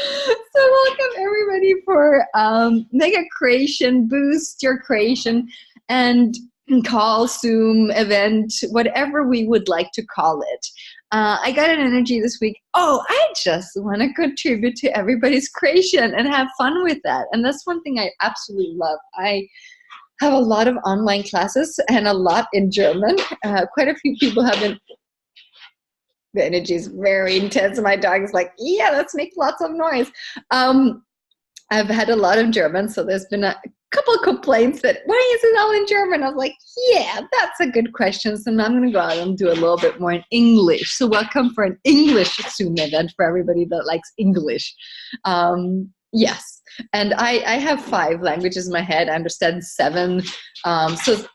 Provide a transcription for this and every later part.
So welcome everybody for Mega Creation, Boost Your Creation, and call, Zoom, event, whatever we would like to call it. I got an energy this week. Oh, I just want to contribute to everybody's creation and have fun with that. And that's one thing I absolutely love. I have a lot of online classes and a lot in German. Quite a few people have been. The energy is very intense. My dog is like, yeah, let's make lots of noise. I've had a lot of German, so there's been a couple of complaints that, why is it all in German? I was like, yeah, that's a good question. So now I'm going to go out and do a little bit more in English. So welcome for an English Zoom event for everybody that likes English. Yes, and I have 5 languages in my head. I understand 7. So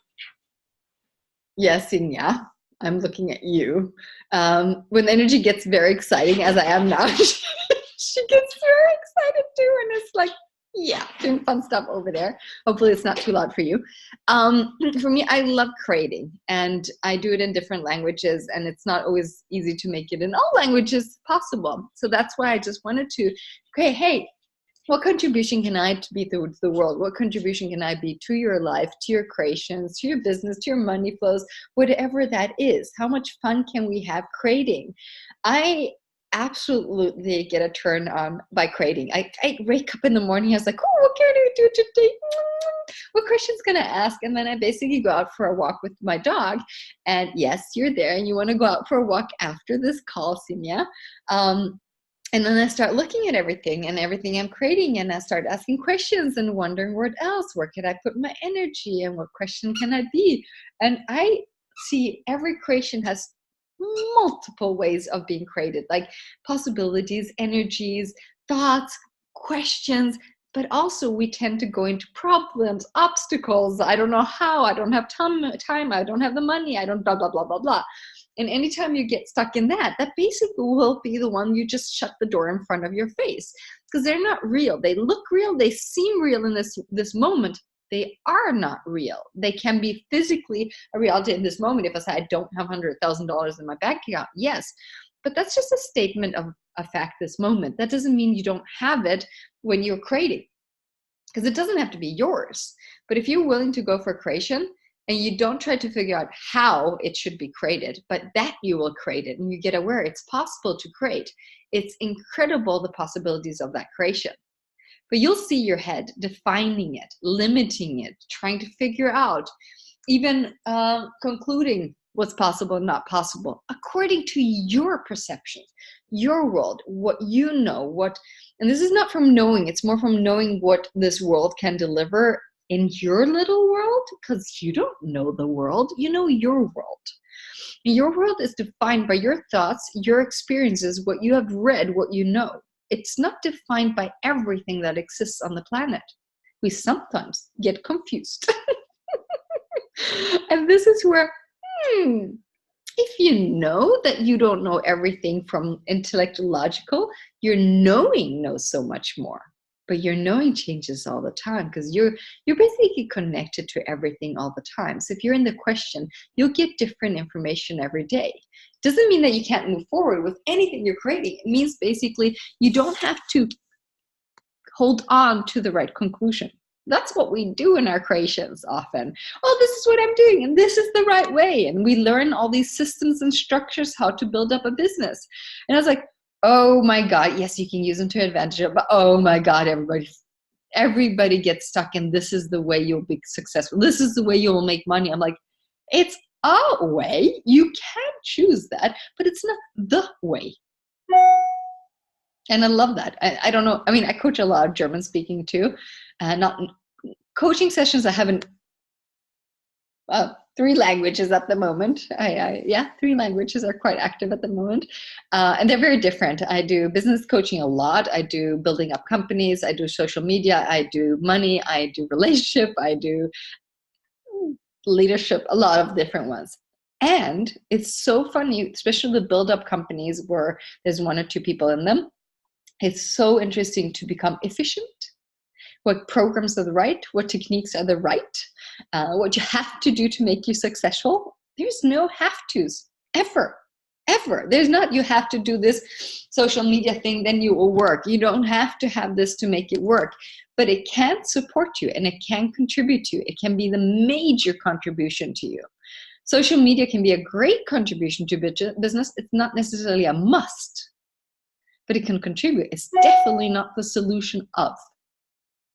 yes, and yeah. I'm looking at you. When energy gets very exciting, as I am now, she gets very excited too, and it's like, yeah, doing fun stuff over there. Hopefully it's not too loud for you. For me, I love creating, and I do it in different languages, and it's not always easy to make it in all languages possible. So that's why I just wanted to, okay, hey, what contribution can I be to the world? What contribution can I be to your life, to your creations, to your business, to your money flows, whatever that is? How much fun can we have creating? I absolutely get a turn on by creating. I wake up in the morning, I was like, oh, what can I do today? What question's gonna ask? And then I basically go out for a walk with my dog. And yes, you're there and you wanna go out for a walk after this call, Simya. And then I start looking at everything I'm creating, and I start asking questions and wondering what else, where can I put my energy, and what question can I be? And I see every creation has multiple ways of being created, like possibilities, energies, thoughts, questions, but also we tend to go into problems, obstacles. I don't know how, I don't have time, I don't have the money, I don't blah, blah, blah, blah, blah. And anytime you get stuck in that basically will be the one you just shut the door in front of your face, because they're not real. They look real, they seem real in this moment. They are not real. They can be physically a reality in this moment. If I say I don't have $100,000 in my bank account, yes, but that's just a statement of a fact this moment. That doesn't mean you don't have it when you're creating, because it doesn't have to be yours. But if you're willing to go for creation, and you don't try to figure out how it should be created, but that you will create it, and you get aware it's possible to create. It's incredible, the possibilities of that creation. But you'll see your head defining it, limiting it, trying to figure out, even concluding what's possible and not possible, according to your perception, your world, what you know, and this is not from knowing, it's more from knowing what this world can deliver in your little world, because you don't know the world, you know your world. Your world is defined by your thoughts, your experiences, what you have read, what you know. It's not defined by everything that exists on the planet. We sometimes get confused. And this is where, if you know that you don't know everything from intellectual logical, your knowing knows so much more. But your knowing changes all the time, because you're basically connected to everything all the time. So if you're in the question, you'll get different information every day. Doesn't mean that you can't move forward with anything you're creating. It means basically you don't have to hold on to the right conclusion. That's what we do in our creations often. Oh, this is what I'm doing, and this is the right way. And we learn all these systems and structures, how to build up a business. And I was like, oh my God, yes, you can use them to advantage, but oh my God, everybody gets stuck in this is the way you'll be successful. This is the way you will make money. I'm like, it's a way. You can choose that, but it's not the way. And I love that. I don't know. I mean, I coach a lot of German speaking too. Not coaching sessions. I haven't. 3 languages at the moment. 3 languages are quite active at the moment. And they're very different. I do business coaching a lot. I do building up companies. I do social media. I do money. I do relationship. I do leadership, a lot of different ones. And it's so funny, especially the build up companies where there's 1 or 2 people in them. It's so interesting to become efficient. What programs are the right, what techniques are the right, what you have to do to make you successful. There's no have-tos, ever, ever. There's not, you have to do this social media thing, then you will work. You don't have to have this to make it work, but it can support you and it can contribute to you. It can be the major contribution to you. Social media can be a great contribution to business. It's not necessarily a must, but it can contribute. It's definitely not the solution of.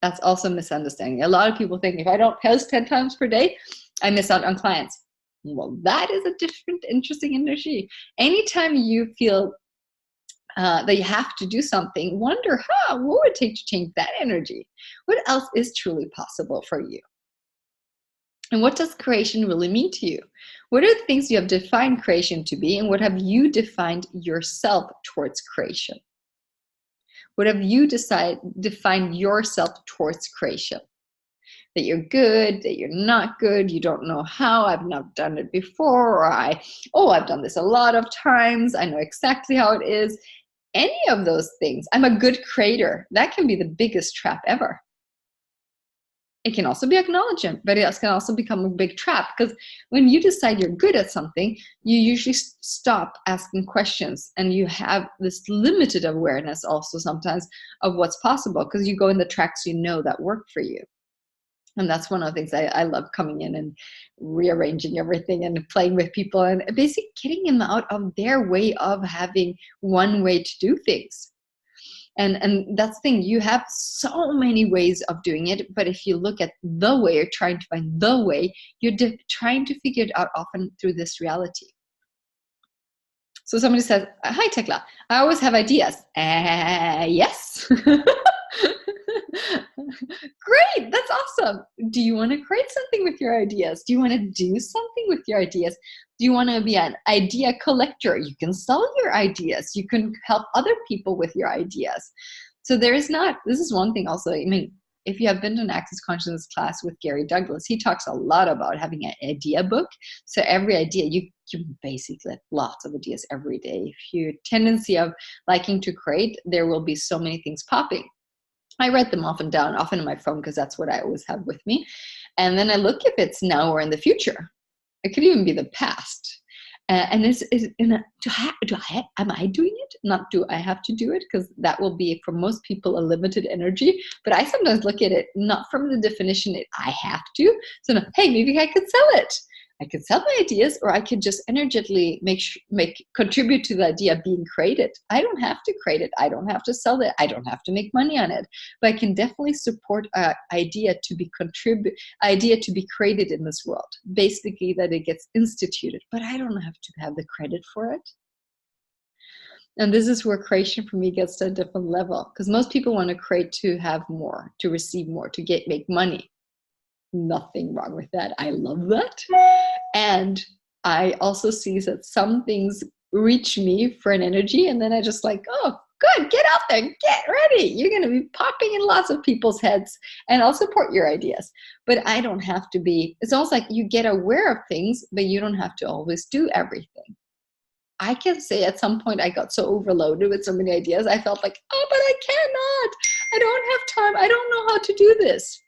That's also a misunderstanding. A lot of people think if I don't post 10 times per day, I miss out on clients. Well, that is a different, interesting energy. Anytime you feel that you have to do something, wonder, what would it take to change that energy? What else is truly possible for you? And what does creation really mean to you? What are the things you have defined creation to be, and what have you defined yourself towards creation? What have you defined yourself towards creation? That you're good, that you're not good, you don't know how, I've not done it before, or I've done this a lot of times, I know exactly how it is. Any of those things. I'm a good creator. That can be the biggest trap ever. It can also be acknowledgement, but it can also become a big trap, because when you decide you're good at something, you usually stop asking questions, and you have this limited awareness also sometimes of what's possible, because you go in the tracks you know that work for you. And that's one of the things I love, coming in and rearranging everything and playing with people and basically getting them out of their way of having one way to do things. And that's the thing, you have so many ways of doing it, but if you look at the way, you're trying to find the way, you're trying to figure it out often through this reality. So somebody says, hi Tekla, I always have ideas. Yes. Great, that's awesome. Do you want to create something with your ideas? Do you want to do something with your ideas? Do you want to be an idea collector? You can sell your ideas. You can help other people with your ideas. So this is one thing also, I mean, if you have been to an Access Consciousness class with Gary Douglas, he talks a lot about having an idea book. So every idea, you basically have lots of ideas every day. If your tendency of liking to create, there will be so many things popping. I write them often in my phone, because that's what I always have with me. And then I look if it's now or in the future. It could even be the past. And am I doing it? Not do I have to do it? Because that will be, for most people, a limited energy. But I sometimes look at it not from the definition that I have to. So, no, hey, maybe I could sell it. I could sell my ideas, or I could just energetically contribute to the idea being created. I don't have to create it. I don't have to sell it. I don't have to make money on it. But I can definitely support an idea to be created in this world. Basically, that it gets instituted. But I don't have to have the credit for it. And this is where creation for me gets to a different level, because most people want to create to have more, to receive more, to make money. Nothing wrong with that. I love that. And I also see that some things reach me for an energy, and then I just like, oh, good, get out there, get ready. You're going to be popping in lots of people's heads, and I'll support your ideas. But I don't have to be, it's almost like you get aware of things, but you don't have to always do everything. I can say at some point I got so overloaded with so many ideas, I felt like, oh, but I cannot. I don't have time. I don't know how to do this.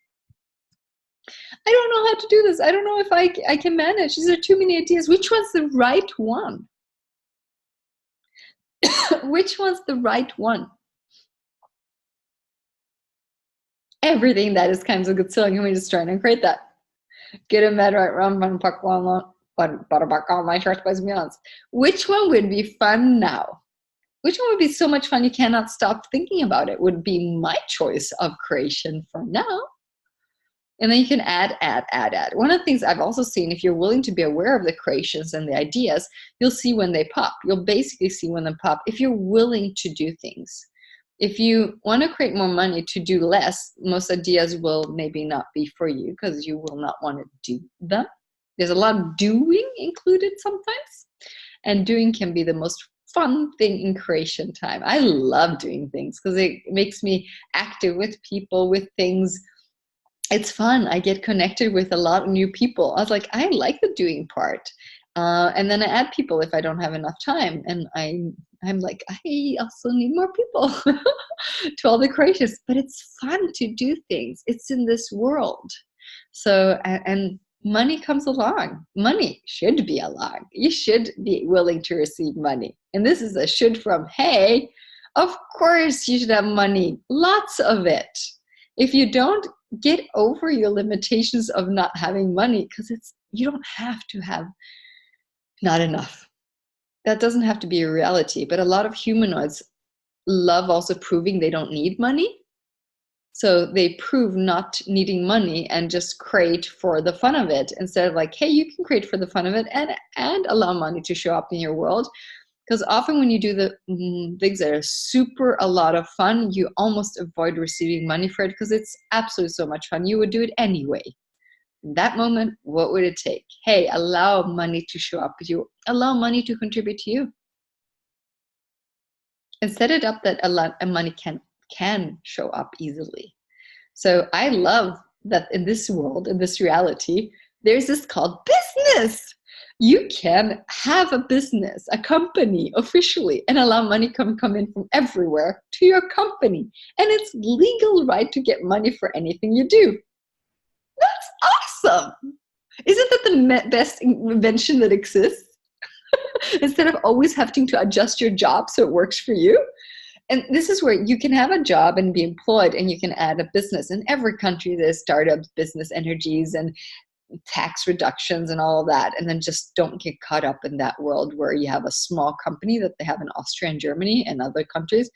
I don't know how to do this. I don't know if I can manage. These are too many ideas. Which one's the right one? Which one's the right one? Everything that is kind of good selling, and we're just trying to create that. Get a med right round, which one would be fun now? Which one would be so much fun you cannot stop thinking about it? Would be my choice of creation for now. And then you can add. One of the things I've also seen, if you're willing to be aware of the creations and the ideas, you'll see when they pop. You'll basically see when they pop if you're willing to do things. If you want to create more money to do less, most ideas will maybe not be for you, because you will not want to do them. There's a lot of doing included sometimes. And doing can be the most fun thing in creation time. I love doing things because it makes me active with people, with things. It's fun. I get connected with a lot of new people. I was like, I like the doing part. And then I add people if I don't have enough time. And I'm like, I also need more people to all the creations. But it's fun to do things. It's in this world. So, and money comes along. Money should be along. You should be willing to receive money. And this is a should from, hey, of course you should have money, lots of it. If you don't, get over your limitations of not having money, because you don't have to have not enough. That doesn't have to be a reality, but a lot of humanoids love also proving they don't need money. So they prove not needing money and just create for the fun of it, instead of like, hey, you can create for the fun of it and allow money to show up in your world. Because often when you do the things that are super a lot of fun, you almost avoid receiving money for it, because it's absolutely so much fun. You would do it anyway. In that moment, what would it take? Hey, allow money to show up with you. Allow money to contribute to you. And set it up that a lot of money can show up easily. So I love that in this world, in this reality, there's this called business. You can have a business, a company officially, and allow money come in from everywhere to your company. And it's legal right to get money for anything you do. That's awesome. Isn't that the best invention that exists? Instead of always having to adjust your job so it works for you. And this is where you can have a job and be employed, and you can add a business. In every country, there's startups, business energies, and tax reductions and all of that. And then just don't get caught up in that world where you have a small company that they have in Austria and Germany and other countries.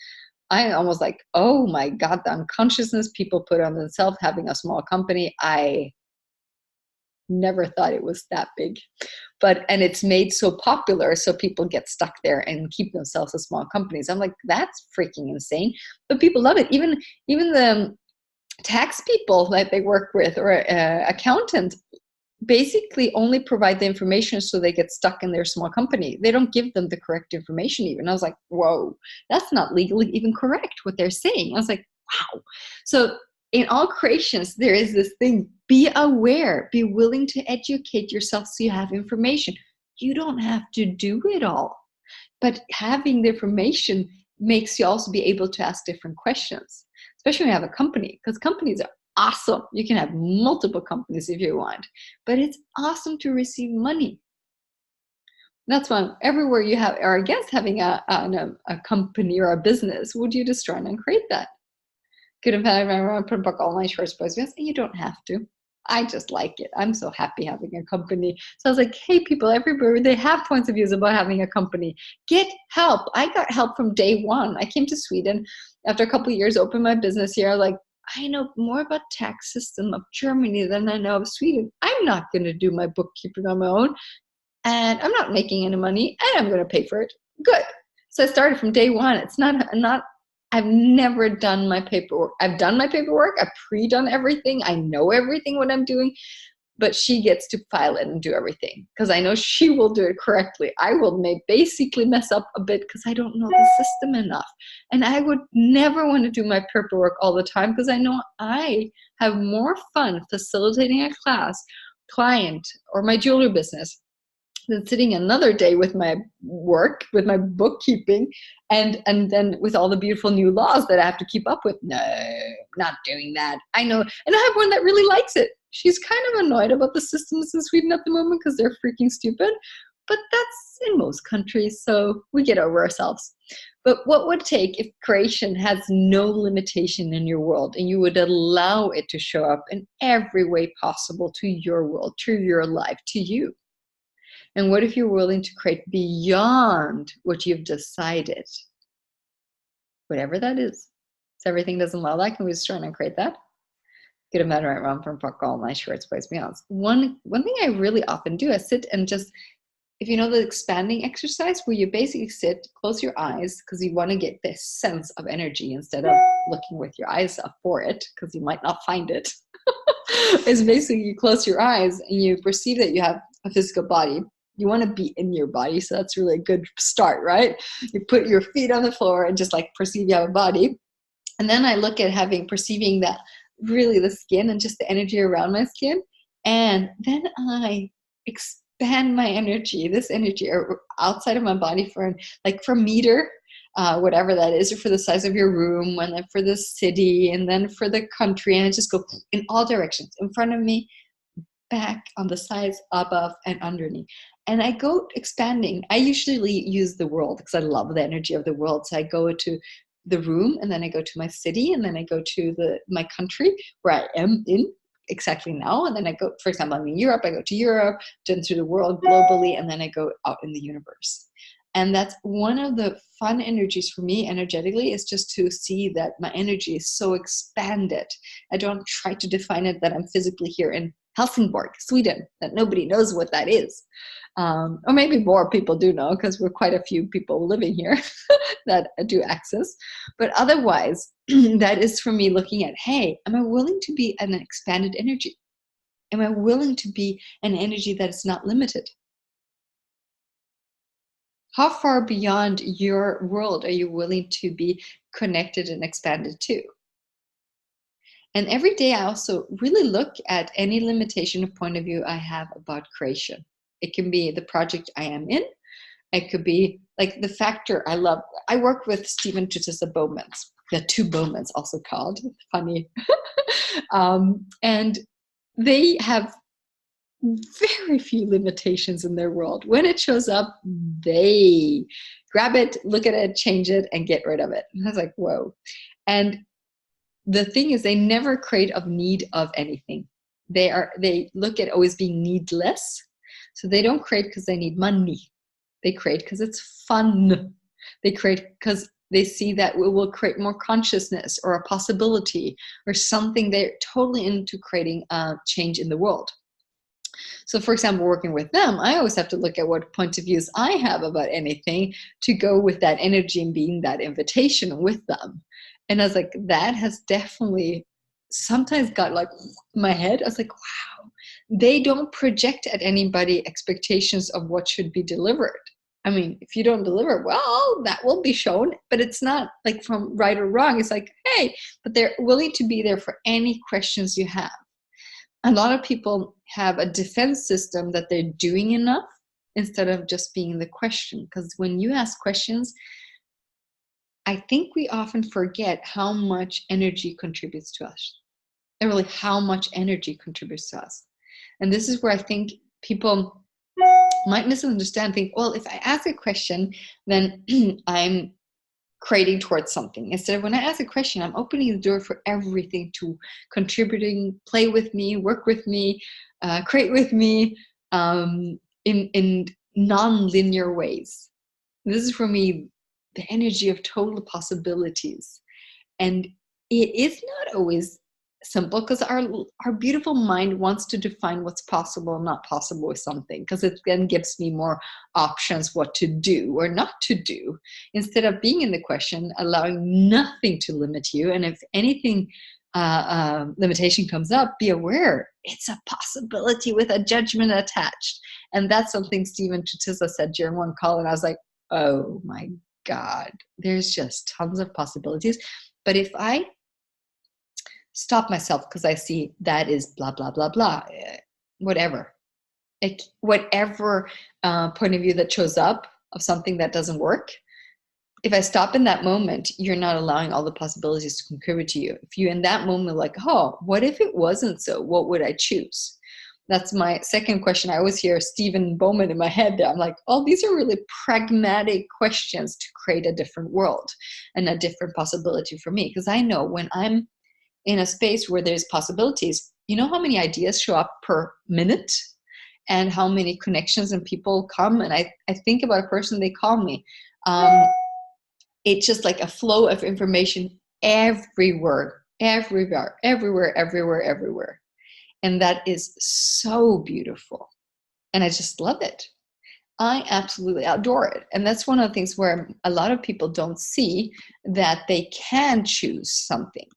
I almost like, oh my God, the unconsciousness people put on themselves having a small company. I never thought it was that big. And it's made so popular, so people get stuck there and keep themselves as small companies. I'm like, that's freaking insane. But people love it. Even the tax people that they work with, or accountant, basically only provide the information so they get stuck in their small company. They don't give them the correct information even. I was like, whoa, that's not legally even correct what they're saying. I was like, wow. So in all creations, there is this thing, be aware, be willing to educate yourself so you have information. You don't have to do it all, but having the information makes you also be able to ask different questions, especially when you have a company, because companies are awesome. You can have multiple companies if you want, but it's awesome to receive money. That's why everywhere you are against having a company or a business, would you destroy and create that? Could have had my put book all my shorts, boys. You don't have to. I just like it. I'm so happy having a company. So I was like, hey, people everywhere, they have points of views about having a company. Get help. I got help from day one. I came to Sweden after a couple of years, opened my business here. Like, I know more about tax system of Germany than I know of Sweden. I'm not going to do my bookkeeping on my own, and I'm not making any money, and I'm going to pay for it. Good. So I started from day one. It's not. I've never done my paperwork. I've done my paperwork. I've pre-done everything. I know everything what I'm doing, but she gets to file it and do everything because I know she will do it correctly. I will basically mess up a bit because I don't know the system enough. And I would never want to do my paperwork all the time because I know I have more fun facilitating a class, client, or my jewelry business than sitting another day with my work, with my bookkeeping, and then with all the beautiful new laws that I have to keep up with. No, not doing that. I know. And I have one that really likes it. She's kind of annoyed about the systems in Sweden at the moment because they're freaking stupid. But that's in most countries, so we get over ourselves. But what would it take if creation has no limitation in your world and you would allow it to show up in every way possible to your world, to your life, to you? And what if you're willing to create beyond what you've decided? Whatever that is. So everything doesn't allow that. Can we just try and create that? Get a matter right wrong from fuck all my shorts, boys, be honest. One thing I really often do, I sit and just, if you know the expanding exercise where you basically sit, close your eyes because you want to get this sense of energy instead of looking with your eyes up for it because you might not find it. It's basically you close your eyes and you perceive that you have a physical body. You want to be in your body, so that's really a good start, right? You put your feet on the floor and just like perceive you have a body. And then I look at perceiving that really the skin and just the energy around my skin. And then I expand my energy, this energy outside of my body for a meter, whatever that is, or for the size of your room, and then for the city, and then for the country. And I just go in all directions, in front of me, back, on the sides, above, and underneath. And I go expanding. I usually use the world because I love the energy of the world. So I go to the room, and then I go to my city, and then I go to my country where I am in exactly now. And then I go, for example, I'm in Europe, I go to Europe, then to the world globally, and then I go out in the universe. And that's one of the fun energies for me energetically, is just to see that my energy is so expanded. I don't try to define it that I'm physically here in Helsingborg, Sweden, that nobody knows what that is. Or maybe more people do know, because we're quite a few people living here that do access. But otherwise, that is for me looking at, hey, am I willing to be an expanded energy? Am I willing to be an energy that is not limited? How far beyond your world are you willing to be connected and expanded to? And every day I also really look at any limitation or point of view I have about creation. It can be the project I am in. It could be like the factor I love. I work with Stephen Tutisa Bowmans, the two Bowmans also called, funny. And they have very few limitations in their world. When it shows up, they grab it, look at it, change it, and get rid of it. And I was like, whoa. And the thing is, they never create of need of anything. They look at always being needless. So they don't create because they need money. They create because it's fun. They create because they see that it will create more consciousness or a possibility or something. They're totally into creating a change in the world. So for example, working with them, I always have to look at what point of views I have about anything to go with that energy and being that invitation with them. And I was like, that has definitely sometimes got like my head. I was like, wow, they don't project at anybody expectations of what should be delivered. I mean, if you don't deliver, well, that will be shown, but it's not like from right or wrong. It's like, hey, but they're willing to be there for any questions you have. A lot of people have a defense system that they're doing enough instead of just being the question. Because when you ask questions, I think we often forget how much energy contributes to us. And really how much energy contributes to us. And this is where I think people might misunderstand, think, well, if I ask a question, then I'm creating towards something. Instead of when I ask a question, I'm opening the door for everything to contributing, play with me, work with me, create with me in non-linear ways. This is for me the energy of total possibilities. And it is not always simple, because our beautiful mind wants to define what's possible and not possible with something, because it then gives me more options what to do or not to do, instead of being in the question, allowing nothing to limit you. And if anything limitation comes up, be aware it's a possibility with a judgment attached. And that's something Stephen Tutisa said during one call, and I was like, oh my God, there's just tons of possibilities. But if I stop myself because I see that is blah, blah, blah, blah, whatever. Whatever point of view that shows up of something that doesn't work, if I stop in that moment, you're not allowing all the possibilities to contribute to you. If you in that moment like, oh, what if it wasn't so? What would I choose? That's my second question. I always hear Stephen Bowman in my head there. I'm like, oh, these are really pragmatic questions to create a different world and a different possibility for me. Because I know when I'm in a space where there's possibilities, you know how many ideas show up per minute and how many connections and people come. And I think about a person, they call me. It's just like a flow of information everywhere. And that is so beautiful. And I just love it. I absolutely adore it. And that's one of the things where a lot of people don't see that they can choose something,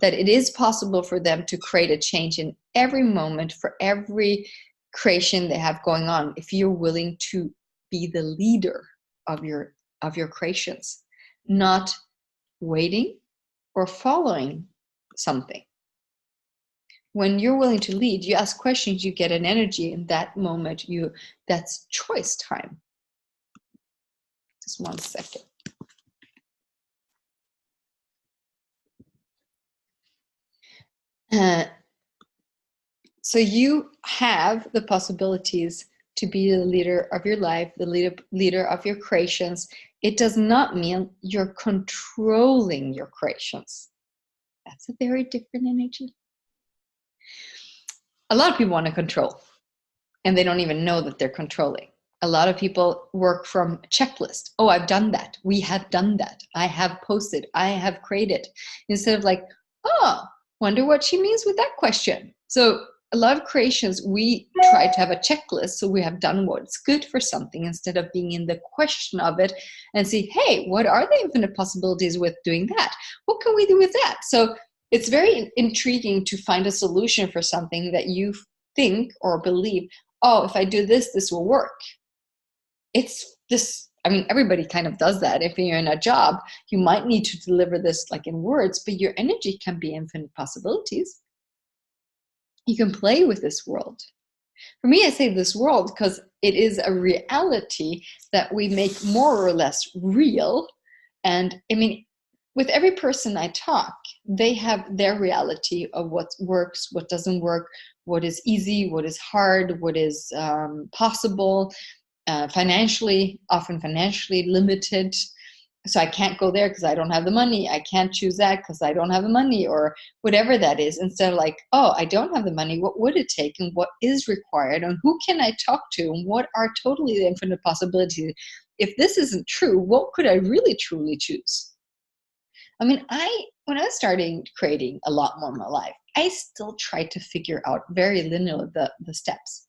that it is possible for them to create a change in every moment for every creation they have going on, if you're willing to be the leader of your creations, not waiting or following something. When you're willing to lead, you ask questions, you get an energy in that moment. That's choice time. Just 1 second. So you have the possibilities to be the leader of your life, the leader of your creations. It does not mean you're controlling your creations. That's a very different energy. A lot of people want to control, and they don't even know that they're controlling. A lot of people work from a checklist. Oh, I've done that. We have done that. I have posted. I have created. Instead of like, oh, wonder what she means with that question. So a lot of creations, we try to have a checklist, so we have done what's good for something instead of being in the question of it and see, hey, what are the infinite possibilities with doing that? What can we do with that? So it's very intriguing to find a solution for something that you think or believe, oh, if I do this, this will work. It's this, I mean, everybody kind of does that. If you're in a job, you might need to deliver this like in words, but your energy can be infinite possibilities. You can play with this world. For me, I say this world because it is a reality that we make more or less real. And I mean, with every person I talk, they have their reality of what works, what doesn't work, what is easy, what is hard, what is possible, financially, often financially limited. So I can't go there because I don't have the money. I can't choose that because I don't have the money, or whatever that is. Instead of like, oh, I don't have the money. What would it take, and what is required, and who can I talk to, and what are totally the infinite possibilities? If this isn't true, what could I really truly choose? I mean, when I was starting creating a lot more in my life, I still tried to figure out very linearly the steps.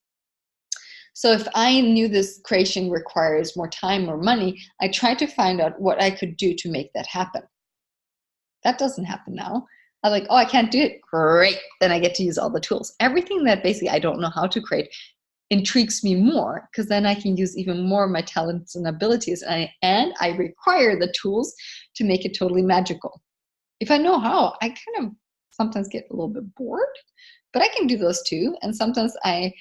So if I knew this creation requires more time or money, I tried to find out what I could do to make that happen. That doesn't happen now. I'm like, oh, I can't do it. Great. Then I get to use all the tools. Everything that basically I don't know how to create intrigues me more, because then I can use even more of my talents and abilities. And I require the tools to make it totally magical. If I know how, I kind of sometimes get a little bit bored, but I can do those too. And sometimes I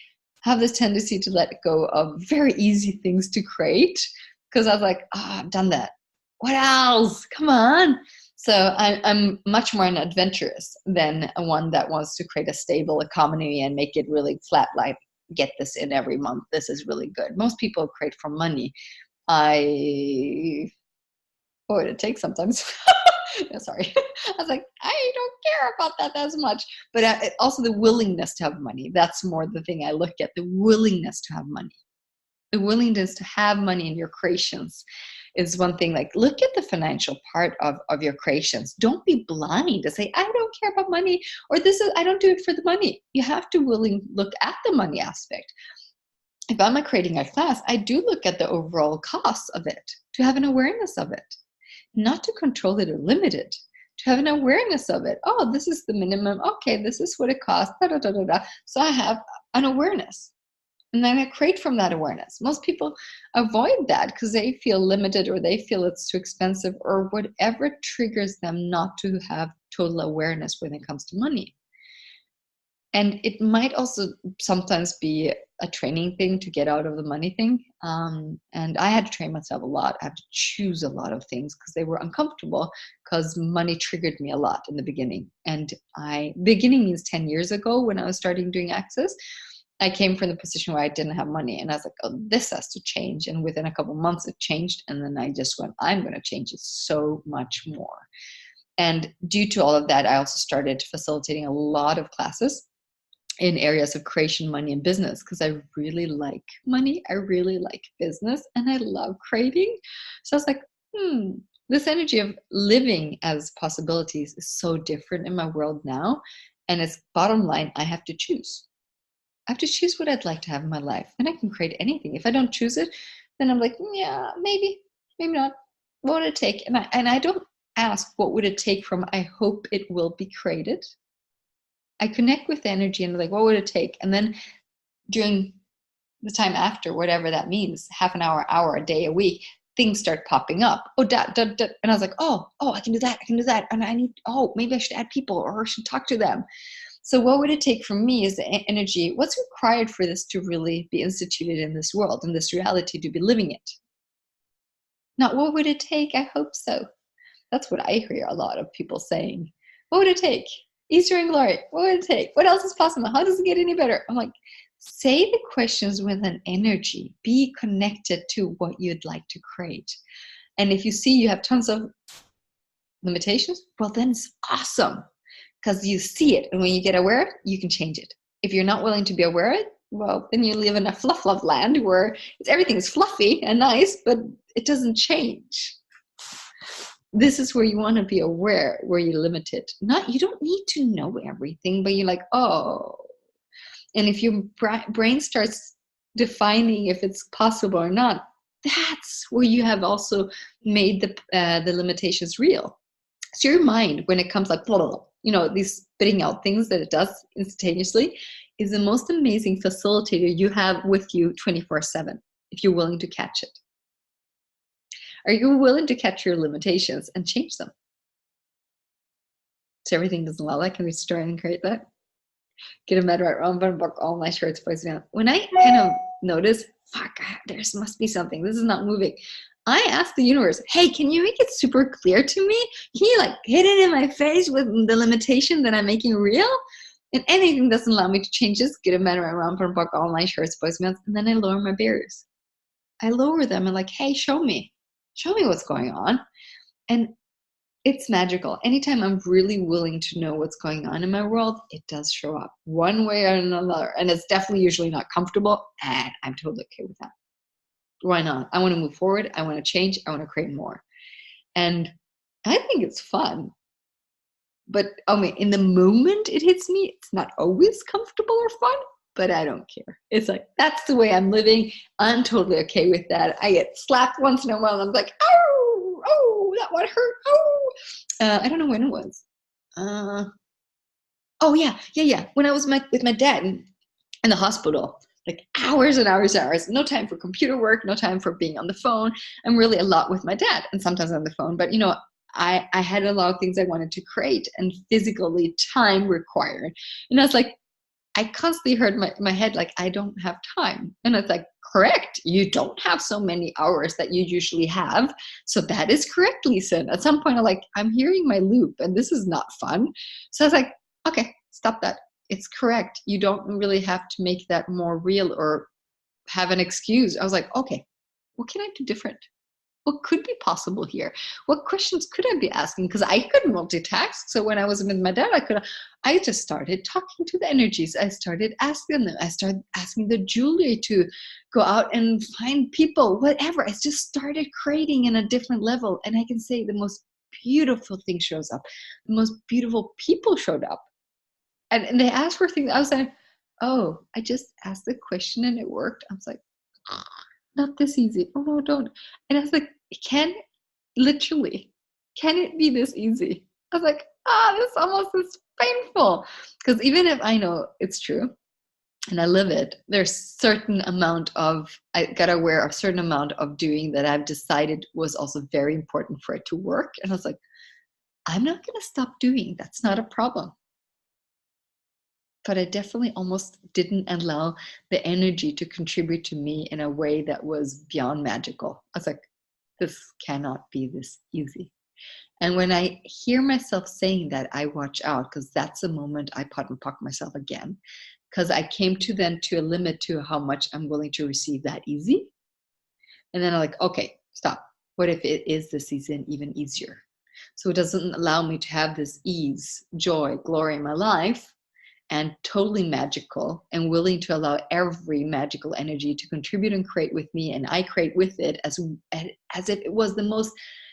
have this tendency to let go of very easy things to create, because I was like, oh, I've done that. What else? Come on. So I'm much more an adventurous than one that wants to create a stable economy and make it really flat, like get this in every month. This is really good. Most people create for money. What would it take sometimes? No, sorry. I was like, I don't care about that as much. But also the willingness to have money. That's more the thing I look at, the willingness to have money. The willingness to have money in your creations is one thing. Like, look at the financial part of your creations. Don't be blind to say, I don't care about money, or I don't do it for the money. You have to look at the money aspect. If I'm creating a class, I do look at the overall costs of it, to have an awareness of it. Not to control it or limit it, to have an awareness of it. Oh, this is the minimum. Okay, this is what it costs. Da, da, da, da, da. So I have an awareness. And then I create from that awareness. Most people avoid that because they feel limited, or they feel it's too expensive, or whatever triggers them not to have total awareness when it comes to money. And it might also sometimes be a training thing to get out of the money thing. And I had to train myself a lot. I had to choose a lot of things because they were uncomfortable, because money triggered me a lot in the beginning. And beginning means 10 years ago when I was starting doing Access. I came from the position where I didn't have money, and I was like, oh, this has to change. And within a couple of months it changed. And then I just went, I'm going to change it so much more. And due to all of that, I also started facilitating a lot of classes in areas of creation, money, and business, because I really like money, I really like business, and I love creating. So I was like, this energy of living as possibilities is so different in my world now. And it's bottom line, I have to choose. I have to choose what I'd like to have in my life. And I can create anything. If I don't choose it, then I'm like, yeah, maybe not. What would it take? And I don't ask what would it take from I hope it will be created. I connect with the energy and like, what would it take? And then during the time after, whatever that means, half an hour, a day, a week, things start popping up. Oh, and I was like, oh, I can do that. And maybe I should add people, or I should talk to them. So what would it take from me is the energy? What's required for this to really be instituted in this world, in this reality, to be living it? Not what would it take? I hope so. That's what I hear a lot of people saying. What would it take? Easter and glory. What would it take? What else is possible? How does it get any better? I'm like, say the questions with an energy. Be connected to what you'd like to create. And if you see you have tons of limitations, well, then it's awesome because you see it. And when you get aware, you can change it. If you're not willing to be aware of it, well, then you live in a fluff love land where everything's fluffy and nice, but it doesn't change. This is where you want to be aware, where you're limited. You don't need to know everything, but you're like, oh. And if your brain starts defining if it's possible or not, that's where you have also made the limitations real. So your mind, when it comes like, these spitting out things that it does instantaneously, is the most amazing facilitator you have with you 24/7, if you're willing to catch it. Are you willing to catch your limitations and change them? So everything doesn't allow that. Can we start and create that? Get a med right, wrong, but book all my shirts poison down. When I kind of notice, there must be something. This is not moving. I ask the universe, hey, can you make it super clear to me? Can you like hit it in my face with the limitation that I'm making real? And anything doesn't allow me to change this, get a med right, wrong, but book all my shirts poison down. And then I lower my barriers. I lower them and like, hey, show me what's going on. And it's magical. Anytime I'm really willing to know what's going on in my world, it does show up one way or another. And it's definitely usually not comfortable. And I'm totally okay with that. Why not? I want to move forward. I want to change. I want to create more. And I think it's fun. But in the moment it hits me, it's not always comfortable or fun. But I don't care. It's like, that's the way I'm living. I'm totally okay with that. I get slapped once in a while. And I'm like, oh, that one hurt. Oh, I don't know when it was. Yeah. When I was with my dad in the hospital, like hours and hours and hours. No time for computer work. No time for being on the phone. I'm really a lot with my dad and sometimes on the phone. But, I had a lot of things I wanted to create and physically time required. And I was like, I constantly heard my head like, I don't have time. And it's like, correct. You don't have so many hours that you usually have. So that is correct, Lisen. At some point, I'm hearing my loop and this is not fun. So I was like, okay, stop that. It's correct. You don't really have to make that more real or have an excuse. I was like, okay, what can I do different? What could be possible here? What questions could I be asking? Because I couldn't multitask. So when I was with my dad, I just started talking to the energies. I started asking them. I started asking the jewelry to go out and find people, whatever. I just started creating in a different level. And I can say the most beautiful thing shows up. The most beautiful people showed up. And they asked for things. I was like, oh, I just asked the question and it worked. I was like, not this easy. Oh no, don't. And I was like, can it be this easy? I was like, this almost is painful. Because even if I know it's true and I live it, there's I got aware of a certain amount of doing that I've decided was also very important for it to work. And I was like, I'm not going to stop doing. That's not a problem. But I definitely almost didn't allow the energy to contribute to me in a way that was beyond magical. I was like, this cannot be this easy. And when I hear myself saying that, I watch out because that's the moment I pot and pock myself again. Because I came to a limit to how much I'm willing to receive that easy. And then I'm like, okay, stop. What if it is this season even easier? So it doesn't allow me to have this ease, joy, glory in my life. And totally magical and willing to allow every magical energy to contribute and create with me. And I create with it as if it was the most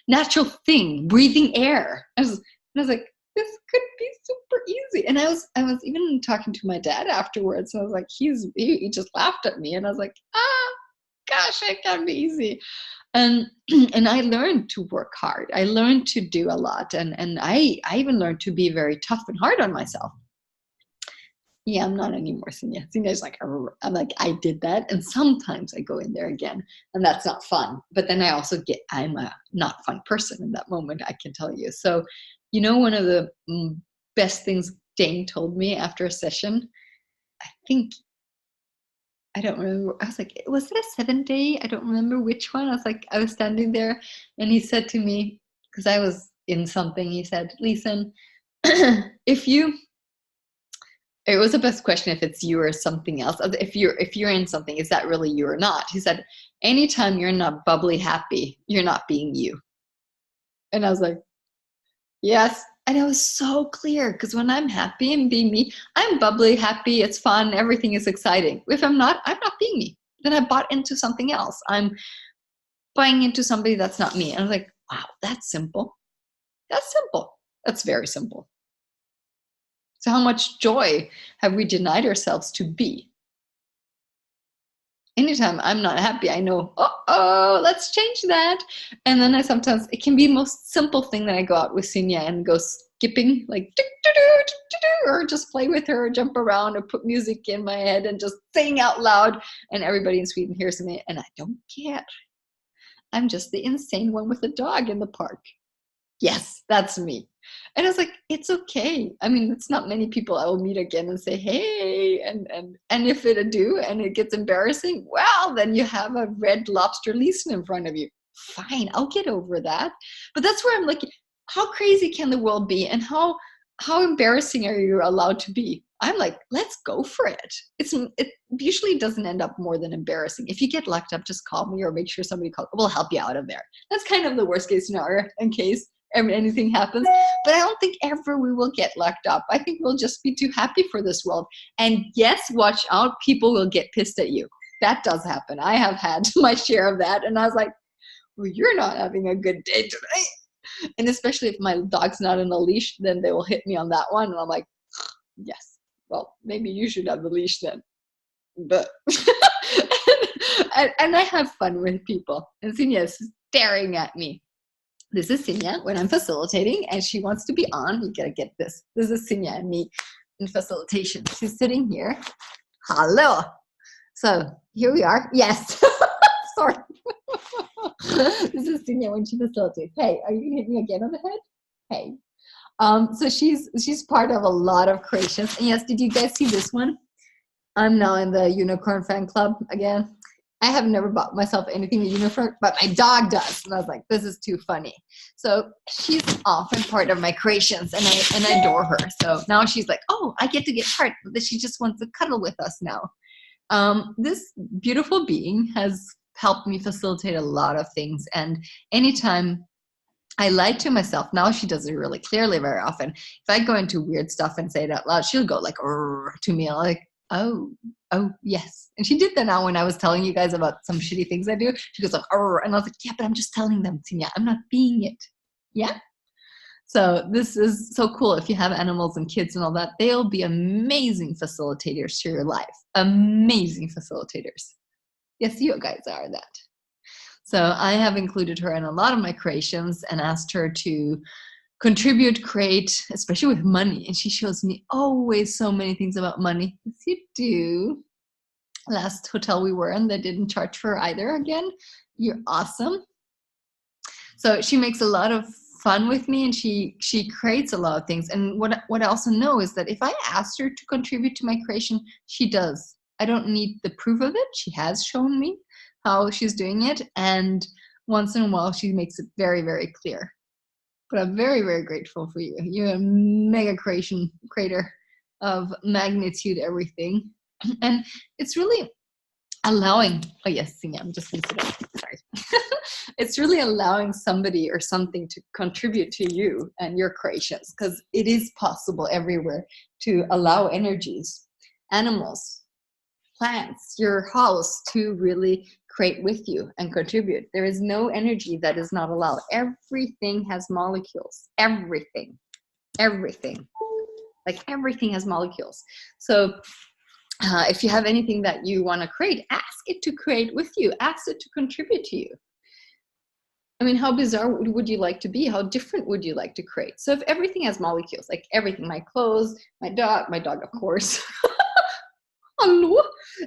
natural thing, breathing air. I was like, this could be super easy. And I was even talking to my dad afterwards. And I was like, he just laughed at me. And I was like, gosh, it can be easy. And I learned to work hard. I learned to do a lot. And I even learned to be very tough and hard on myself. Yeah, I'm not anymore, Senia. Senia's like, I'm like, I did that. And sometimes I go in there again and that's not fun. But then I'm a not fun person in that moment, I can tell you. So, one of the best things Dane told me after a session, I don't remember. I was like, was it a 7-day? I don't remember which one. I was standing there and he said to me, because I was in something, he said, Lisen, if you It was the best question if it's you or something else. If you're in something, is that really you or not? He said, anytime you're not bubbly happy, you're not being you. And I was like, yes. And it was so clear because when I'm happy and being me, I'm bubbly, happy, it's fun, everything is exciting. If I'm not being me. Then I bought into something else. I'm buying into somebody that's not me. And I was like, wow, that's simple. That's simple. That's very simple. So how much joy have we denied ourselves to be? Anytime I'm not happy, I know, oh, let's change that. And then it can be the most simple thing that I go out with Sinja and go skipping, like, or just play with her, or jump around, or put music in my head and just sing out loud. And everybody in Sweden hears me, and I don't care. I'm just the insane one with the dog in the park. Yes, that's me. And I was like, it's okay. I mean, it's not many people I will meet again and say, hey, and if it do and it gets embarrassing, well, then you have a red lobster Lisen in front of you. Fine, I'll get over that. But that's where I'm like, how crazy can the world be, and how embarrassing are you allowed to be? I'm like, let's go for it. It usually doesn't end up more than embarrassing. If you get locked up, just call me or make sure somebody will help you out of there. That's kind of the worst case scenario in case anything happens. But I don't think ever we will get locked up. I think we'll just be too happy for this world. And yes, watch out, people will get pissed at you. That does happen. I have had my share of that. And I was like, well, you're not having a good day today. And especially if my dog's not in a leash, then they will hit me on that one. And I'm like, yes, well, maybe you should have the leash then. But and I have fun with people. And Sinja's staring at me. This is Sinja when I'm facilitating, and she wants to be on. You gotta get this. This is Sinja and me in facilitation. She's sitting here. Hello. So here we are. Yes. Sorry. This is Sinja when she facilitates. Hey, are you gonna hit me again on the head? Hey. So she's part of a lot of creations. And yes, did you guys see this one? I'm now in the unicorn fan club again. I have never bought myself anything with unicorn, but my dog does. And I was like, this is too funny. So she's often part of my creations, and I adore her. So now she's like, oh, I get to get part, that she just wants to cuddle with us now. This beautiful being has helped me facilitate a lot of things. And anytime I lie to myself, now she does it really clearly very often. If I go into weird stuff and say it out loud, she'll go like, to me, like, oh, yes. And she did that now when I was telling you guys about some shitty things I do. She goes like, and I was like, yeah, but I'm just telling them, Sinja, I'm not being it. Yeah. So this is so cool. If you have animals and kids and all that, they'll be amazing facilitators to your life. Amazing facilitators. Yes, you guys are that. So I have included her in a lot of my creations and asked her to contribute, create, especially with money. And she shows me always so many things about money. Yes, you do. Last hotel we were in, they didn't charge for either again. You're awesome. So she makes a lot of fun with me, and she creates a lot of things. And what I also know is that if I asked her to contribute to my creation, she does. I don't need the proof of it. She has shown me how she's doing it. And once in a while, she makes it very, very clear. But I'm very, very grateful for you. You're a mega creator of magnitude, everything. And it's really allowing, oh yes, Sinja, I'm just considering, sorry. It's really allowing somebody or something to contribute to you and your creations, because it is possible everywhere to allow energies, animals, plants, your house to really create with you and contribute. There is no energy that is not allowed. Everything has molecules. Everything. Like everything has molecules. So if you have anything that you want to create, ask it to create with you. Ask it to contribute to you. I mean, how bizarre would you like to be? How different would you like to create? So if everything has molecules, like everything, my clothes, my dog, of course. Hello.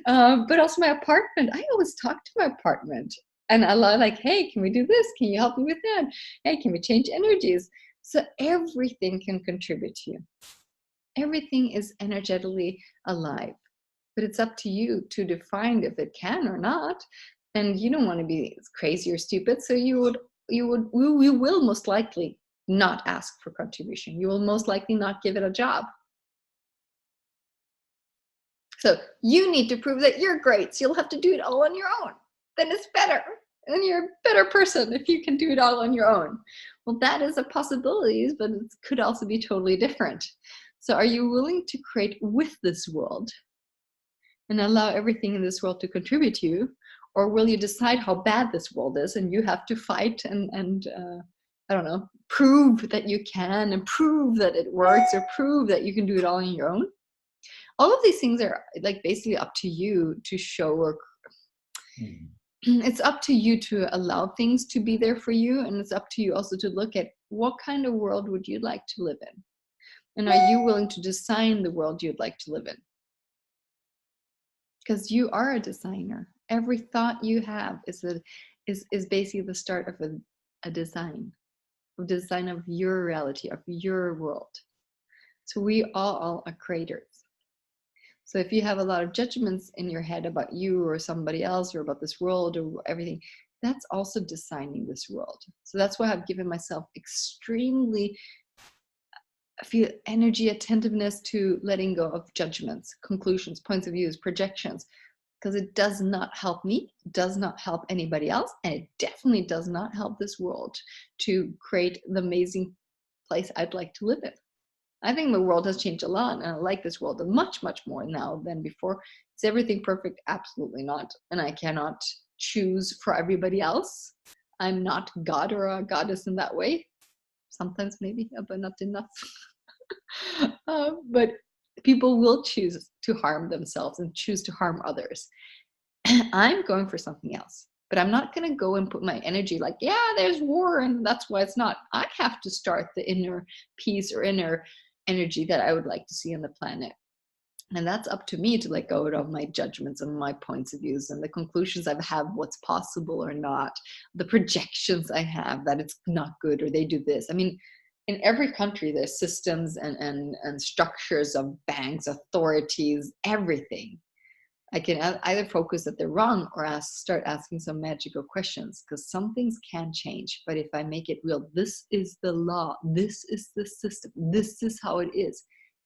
But also my apartment. I always talk to my apartment. And I like, hey, can we do this? Can you help me with that? Hey, can we change energies? So everything can contribute to you. Everything is energetically alive. But it's up to you to define if it can or not. And you don't want to be crazy or stupid. So you will most likely not ask for contribution. You will most likely not give it a job. So you need to prove that you're great. So you'll have to do it all on your own. Then it's better. And you're a better person if you can do it all on your own. Well, that is a possibility, but it could also be totally different. So are you willing to create with this world and allow everything in this world to contribute to you? Or will you decide how bad this world is and you have to fight and I don't know, prove that you can and prove that it works or prove that you can do it all on your own? All of these things are like basically up to you to show, or it's up to you to allow things to be there for you. And it's up to you also to look at what kind of world would you like to live in? And are you willing to design the world you'd like to live in? Because you are a designer. Every thought you have is basically the start of a design of your reality, of your world. So we all are creators. So if you have a lot of judgments in your head about you or somebody else or about this world or everything, that's also designing this world. So that's why I've given myself extremely energy, attentiveness to letting go of judgments, conclusions, points of views, projections, because it does not help me, does not help anybody else, and it definitely does not help this world to create the amazing place I'd like to live in. I think the world has changed a lot, and I like this world much, much more now than before. Is everything perfect? Absolutely not. And I cannot choose for everybody else. I'm not God or a goddess in that way. Sometimes maybe, but not enough. But people will choose to harm themselves and choose to harm others. I'm going for something else. But I'm not going to go and put my energy like, yeah, there's war and that's why it's not. I have to start the inner peace or inner energy that I would like to see on the planet. And that's up to me to let go of my judgments and my points of views and the conclusions I have, what's possible or not, the projections I have that it's not good or they do this. I mean, in every country, there's systems and structures of banks, authorities, everything. I can either focus that they're wrong or start asking some magical questions, because some things can change. But if I make it real, this is the law, this is the system, this is how it is.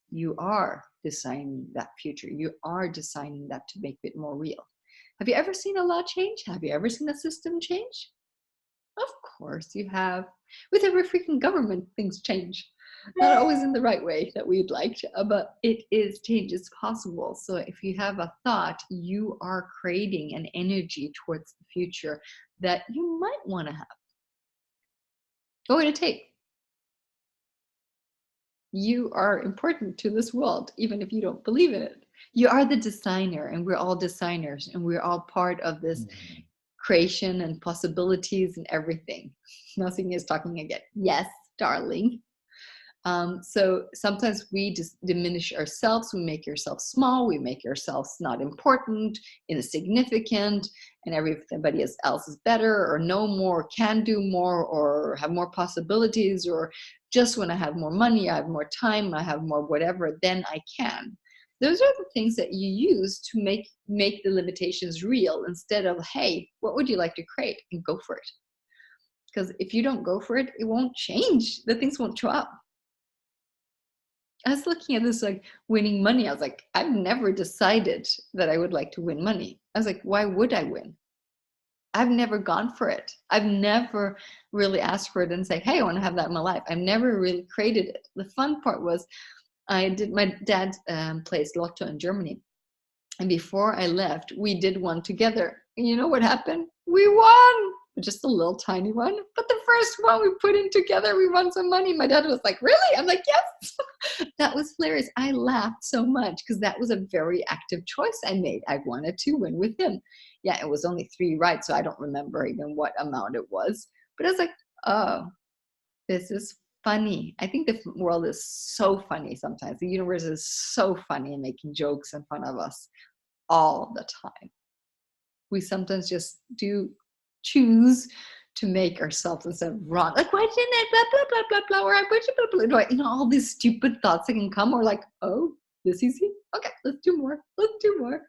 You are designing that future. You are designing that to make it more real. Have you ever seen a law change? Have you ever seen a system change? Of course you have. With every freaking government, things change. Not always in the right way that we'd like to, but change is possible. So if you have a thought, you are creating an energy towards the future that you might want to have. What would it take? You are important to this world, even if you don't believe in it. You are the designer, and we're all designers, and we're all part of this creation and possibilities and everything. Nothing is talking again. Yes, darling. So sometimes we just diminish ourselves. We make ourselves small. We make ourselves not important, insignificant, and everybody else is better or know more, can do more, or have more possibilities, or just when I have more money, I have more time, I have more whatever, then I can. Those are the things that you use to make the limitations real, instead of, hey, what would you like to create? And go for it. Because if you don't go for it, it won't change. The things won't show up. I was looking at this like winning money. I was like, I've never decided that I would like to win money. I was like, why would I win? I've never gone for it. I've never really asked for it and say, hey, I want to have that in my life. I've never really created it. The fun part was my dad plays Lotto in Germany. And before I left, we did one together. And you know what happened? We won. Just a little tiny one. But the first one we put in together, we won some money. My dad was like, really? I'm like, yes. That was hilarious. I laughed so much because that was a very active choice I made. I wanted to win with him. Yeah, it was only 3 rights, so I don't remember even what amount it was. But I was like, oh, this is funny. I think the world is so funny sometimes. The universe is so funny and making jokes and fun of us all the time. We sometimes just do choose to make ourselves instead of wrong. Like, why didn't I blah, blah, blah, blah, blah, or I blah, blah, blah. All these stupid thoughts that can come, or like, oh, this easy? Okay, let's do more. Let's do more.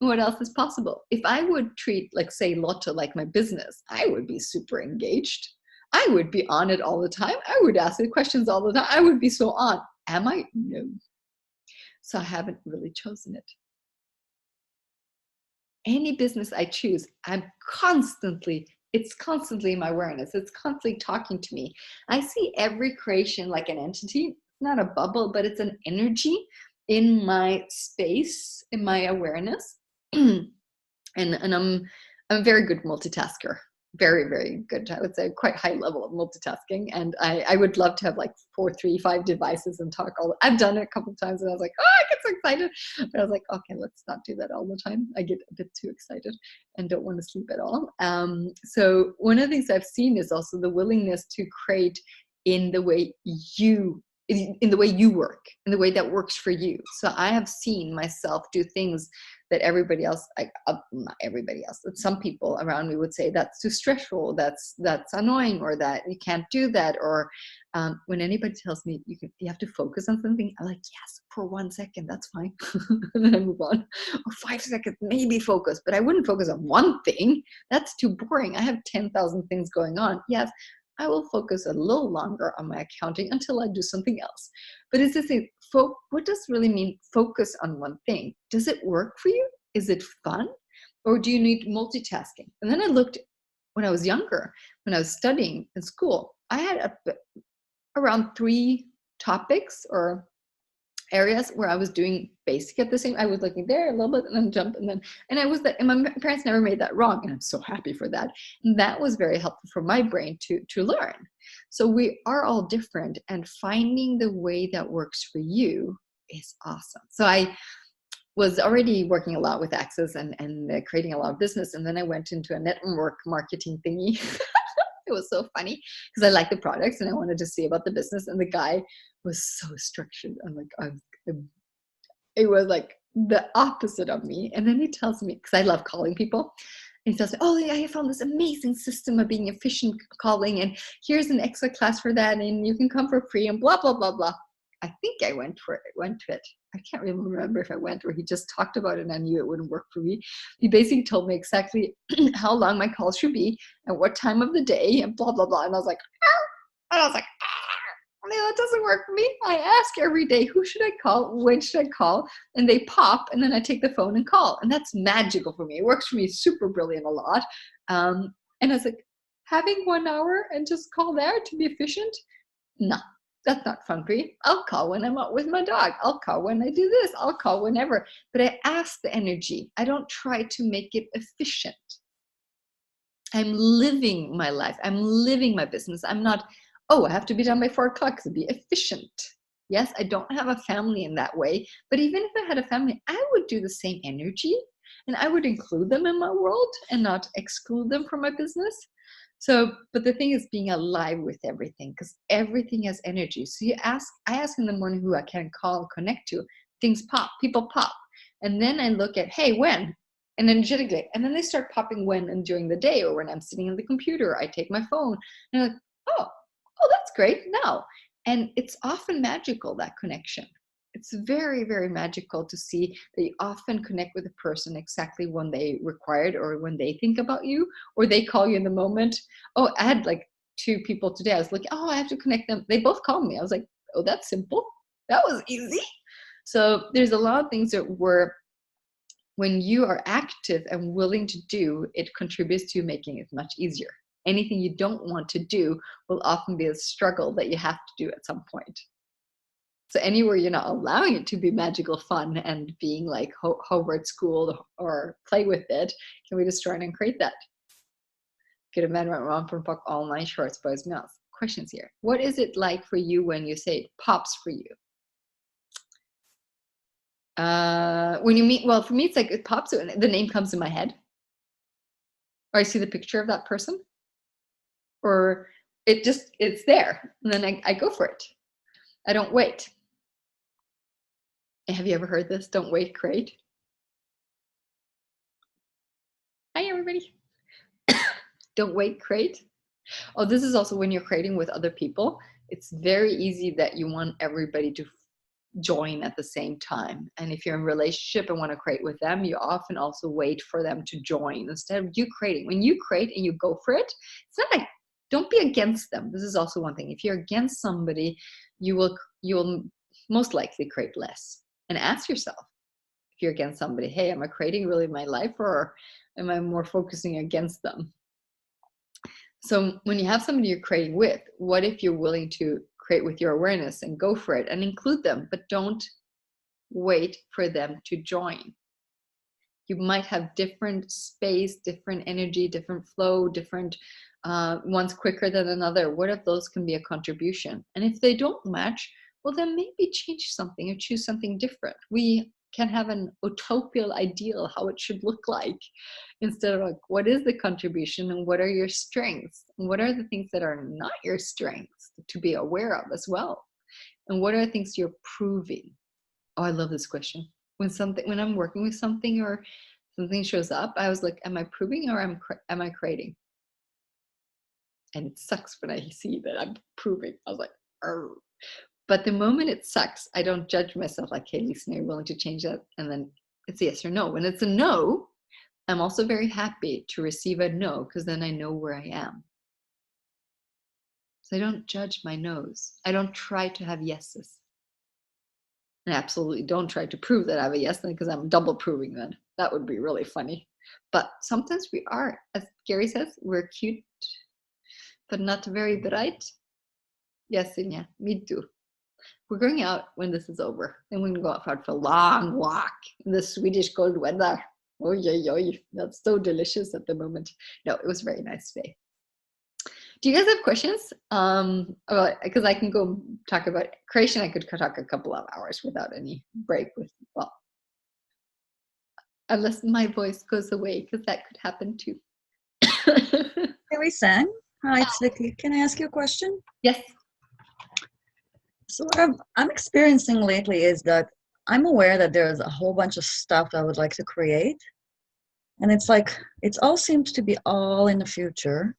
And what else is possible? If I would treat, like, say, Lotto like my business, I would be super engaged. I would be on it all the time. I would ask the questions all the time. I would be so on. Am I? No. So I haven't really chosen it. any business I choose, it's constantly in my awareness. It's constantly talking to me. I see every creation like an entity, not a bubble, but it's an energy in my space, in my awareness. and I'm a very good multitasker. Very, very good. I would say quite high level of multitasking. And I would love to have like 4, 3, 5 devices and talk all. I've done it a couple of times and I was like, oh, I get so excited. But I was like, okay, let's not do that all the time. I get a bit too excited and don't want to sleep at all. So one of the things I've seen is also the willingness to create in the way you work, in the way that works for you. So I have seen myself do things that everybody else, not everybody else, but some people around me would say that's too stressful, that's annoying, or that you can't do that. Or when anybody tells me you have to focus on something, I'm like, yes, for 1 second, that's fine. And then I move on. Or 5 seconds, maybe focus, but I wouldn't focus on one thing. That's too boring. I have 10,000 things going on. Yes, I will focus a little longer on my accounting until I do something else. But it's the thing, what does really mean focus on one thing? Does it work for you? Is it fun? Or do you need multitasking? And then I looked when I was younger, when I was studying in school, I had around 3 topics or areas where I was doing basic at the same. I was looking there a little bit and then jump and I was that. And my parents never made that wrong, and I'm so happy for that. And that was very helpful for my brain to learn. So we are all different, and finding the way that works for you is awesome. So I was already working a lot with Access and creating a lot of business, and then I went into a network marketing thingy. It was so funny because I liked the products and I wanted to see about the business. And the guy was so structured. I'm like, it was like the opposite of me. And then he tells me, because I love calling people, and he tells me, oh, yeah, I found this amazing system of being efficient calling. And here's an extra class for that. And you can come for free and blah, blah, blah, blah. I think I went to it. I can't really remember if I went or he just talked about it and I knew it wouldn't work for me. He basically told me exactly how long my calls should be and what time of the day and blah, blah, blah. And I was like, no, that doesn't work for me. I ask every day, who should I call? When should I call? And they pop, and then I take the phone and call. And that's magical for me. It works for me super brilliant a lot. And I was like, having 1 hour and just call there to be efficient? No. That's not fun for you. I'll call when I'm out with my dog. I'll call when I do this. I'll call whenever. But I ask the energy. I don't try to make it efficient. I'm living my life. I'm living my business. I'm not, I have to be done by 4 o'clock to be efficient. Yes, I don't have a family in that way. But even if I had a family, I would do the same energy. And I would include them in my world and not exclude them from my business. So, but the thing is being alive with everything, because everything has energy. So I ask in the morning who I can call and connect to. Things pop, people pop. And then I look at, hey, when? And energetically. And then they start popping when and during the day, or when I'm sitting on the computer, I take my phone and I'm like, oh, that's great now. And it's often magical, that connection. It's very, very magical to see that you often connect with a person exactly when they required or when they think about you, or they call you in the moment. Oh, I had like 2 people today. I was like, I have to connect them. They both called me. I was like, oh, that's simple. That was easy. So there's a lot of things that when you are active and willing to do, it contributes to making it much easier. Anything you don't want to do will often be a struggle that you have to do at some point. So anywhere you're not allowing it to be magical fun and being like Hogwarts school or play with it, can we destroy it and create that? Good amendment wrong from Puck Online Shorts Boys Mouth. Questions here. What is it like for you when you say it pops for you? When you meet, well, for me, it's like it pops, the name comes in my head. Or I see the picture of that person. Or it's there. And then I go for it. I don't wait. Have you ever heard this? Don't wait, create. Hi, everybody. Don't wait, create. Oh, this is also when you're creating with other people. It's very easy that you want everybody to join at the same time. And if you're in a relationship and want to create with them, you often also wait for them to join instead of you creating. When you create and you go for it, it's not like, don't be against them. This is also one thing. If you're against somebody, you will most likely create less. And ask yourself, if you're against somebody, hey, am I creating really my life, or am I more focusing against them? So when you have somebody you're creating with, what if you're willing to create with your awareness and go for it and include them, but don't wait for them to join? You might have different space, different energy, different flow, different one's quicker than another. What if those can be a contribution? And if they don't match, well, then maybe change something or choose something different. We can have an utopial ideal how it should look like, instead of like, what is the contribution and what are your strengths? And what are the things that are not your strengths to be aware of as well? And what are the things you're proving? Oh, I love this question. When I'm working with something or something shows up, I was like, am I proving or am I creating? And it sucks when I see that I'm proving. I was like, arr. But the moment it sucks, I don't judge myself like, hey, Lisa, are you willing to change that? And then it's a yes or no. When it's a no, I'm also very happy to receive a no, because then I know where I am. So I don't judge my no's. I don't try to have yeses. I absolutely don't try to prove that I have a yes, because I'm double proving that. That would be really funny. But sometimes we are, as Gary says, we're cute, but not very bright. Yes, Sinja, me too. We're going out when this is over. Then we're going to go out for a long walk in the Swedish cold weather. Oh, yeah, that's so delicious at the moment. No, it was a very nice day. Do you guys have questions? Because I can go talk about creation. I could talk a couple of hours without any break. Well, unless my voice goes away, because that could happen too. Hey, Lisen. Hi, it's Vicky. Can I ask you a question? Yes. So what I'm experiencing lately is that I'm aware that there's a whole bunch of stuff I would like to create. And it's like, it all seems to be all in the future.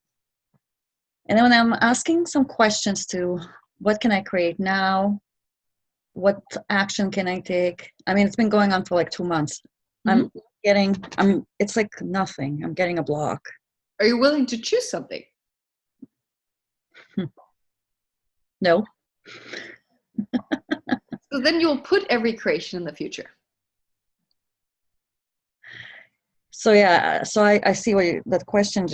And then when I'm asking some questions to what can I create now? What action can I take? I mean, it's been going on for like 2 months. Mm-hmm. It's like nothing. I'm getting a block. Are you willing to choose something? No. So then you'll put every creation in the future. So yeah, so I see that question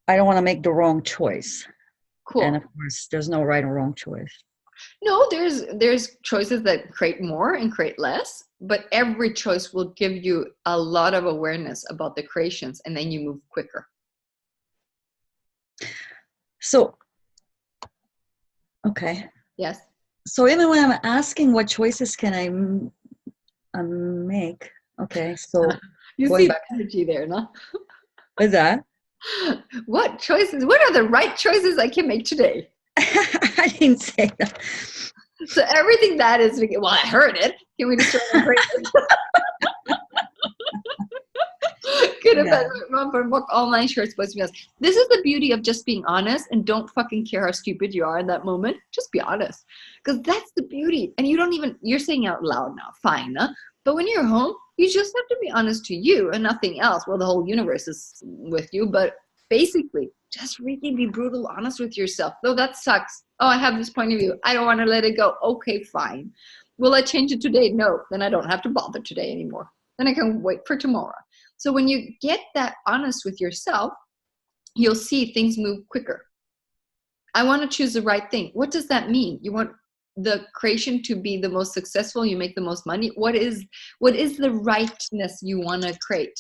I don't want to make the wrong choice. Cool. And of course, there's no right or wrong choice. No, there's choices that create more and create less, but every choice will give you a lot of awareness about the creations, and then you move quicker. So, okay. Yes. So even when I'm asking what choices can I make, okay, so you see the energy there, no? What is that? What choices? What are the right choices I can make today? I didn't say that. So everything that is, well, I heard it. Can we just break it? Good about all my shirts supposed to be honest. This is the beauty of just being honest, and don't fucking care how stupid you are in that moment. Just be honest, because that's the beauty. And you're saying out loud now, fine, huh? But when you're home, you just have to be honest to you and nothing else. Well, the whole universe is with you, but basically, just really be brutal honest with yourself. Though that sucks. Oh, I have this point of view. I don't want to let it go. Okay, fine. Will I change it today? No. Then I don't have to bother today anymore. Then I can wait for tomorrow. So when you get that honest with yourself, you'll see things move quicker. I want to choose the right thing. What does that mean? You want the creation to be the most successful, you make the most money. What is the rightness you want to create?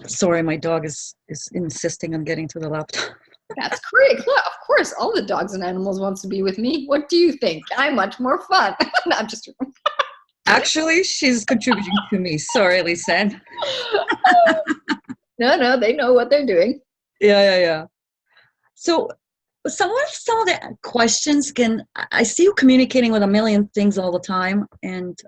Sorry, my dog is insisting on getting to the laptop. That's great. Of course, all the dogs and animals wants to be with me. What do you think? I'm much more fun. No, I'm just Actually, she's contributing to me. Sorry, Lisen. No, they know what they're doing. Yeah. So some of the questions I see you communicating with a million things all the time. And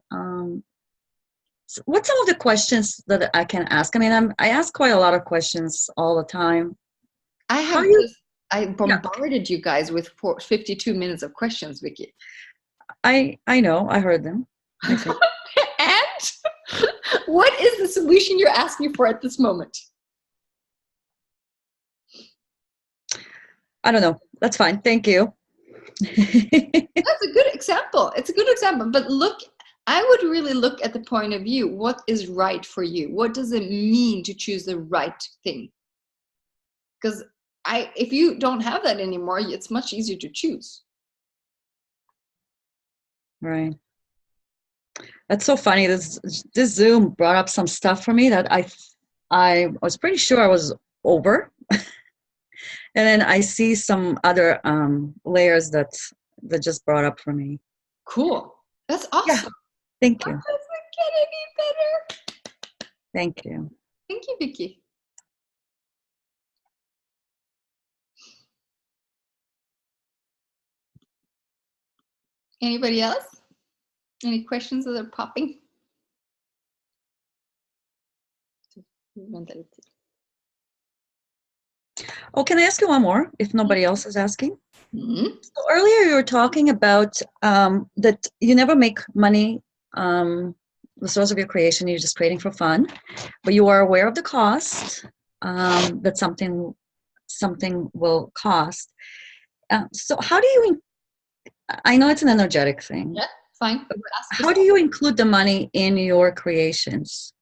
what's some of the questions that I can ask? I mean, I ask quite a lot of questions all the time. I bombarded you guys with 52 minutes of questions, Vicky. I know, I heard them. And what is the solution you're asking for at this moment? I don't know. That's fine. Thank you. That's a good example. It's a good example. But look I would really look at the point of view. What is right for you? What does it mean to choose the right thing? Because if you don't have that anymore, it's much easier to choose. Right. That's so funny. This Zoom brought up some stuff for me that I was pretty sure I was over. And then I see some other layers that just brought up for me. Cool. That's Yeah. awesome. Thank you. That doesn't get any better. Thank you. Thank you, Vicky. Anybody else? Any questions that are popping? Oh, can I ask you one more if nobody else is asking? Mm-hmm. So earlier you were talking about that you never make money, the source of your creation, you're just creating for fun, but you are aware of the cost that something will cost. So how do you, I know it's an energetic thing. Yeah, fine. How do you include the money in your creations?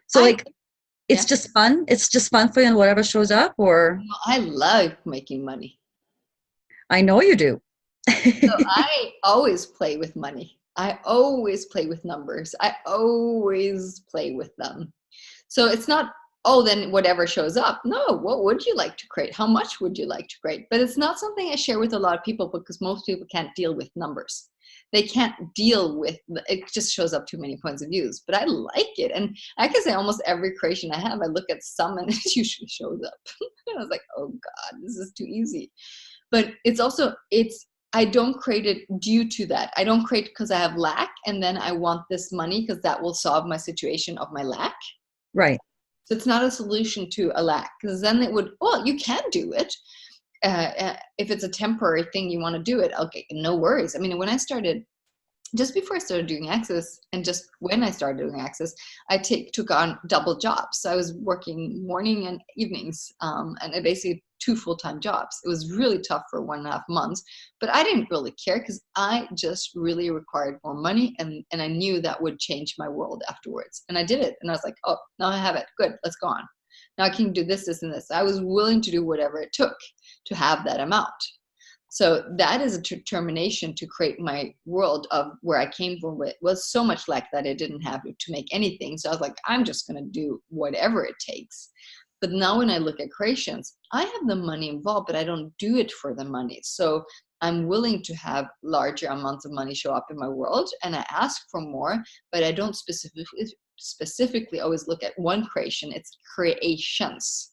So it's just fun? It's just fun for you and whatever shows up, or? I love making money. I know you do. So I always play with money. I always play with numbers. I always play with them. So it's not, oh, then whatever shows up. No, what would you like to create? How much would you like to create? But it's not something I share with a lot of people because most people can't deal with numbers. They can't deal with, it just shows up too many points of views. But I like it. And I can say almost every creation I have, I look at some and it usually shows up. And I was like, oh God, this is too easy. But it's also, I don't create it due to that. I don't create because I have lack and then I want this money because that will solve my situation of my lack. Right. So it's not a solution to a lack because then it would, well, you can do it. If it's a temporary thing, you want to do it. Okay, no worries. I mean, when I started, just before I started doing Access and just when I started doing Access, I took on double jobs. So I was working morning and evenings and I basically 2 full-time jobs. It was really tough for 1.5 months, but I didn't really care because I just really required more money and I knew that would change my world afterwards. And I did it. And I was like, oh, now I have it. Good, let's go on. Now I can do this, this, and this. I was willing to do whatever it took to have that amount. So that is a determination to create my world of where I came from. It was so much lack that I didn't have to make anything. So I was like, I'm just going to do whatever it takes. But now when I look at creations, I have the money involved, but I don't do it for the money. So I'm willing to have larger amounts of money show up in my world and I ask for more, but I don't specifically always look at one creation. It's creations.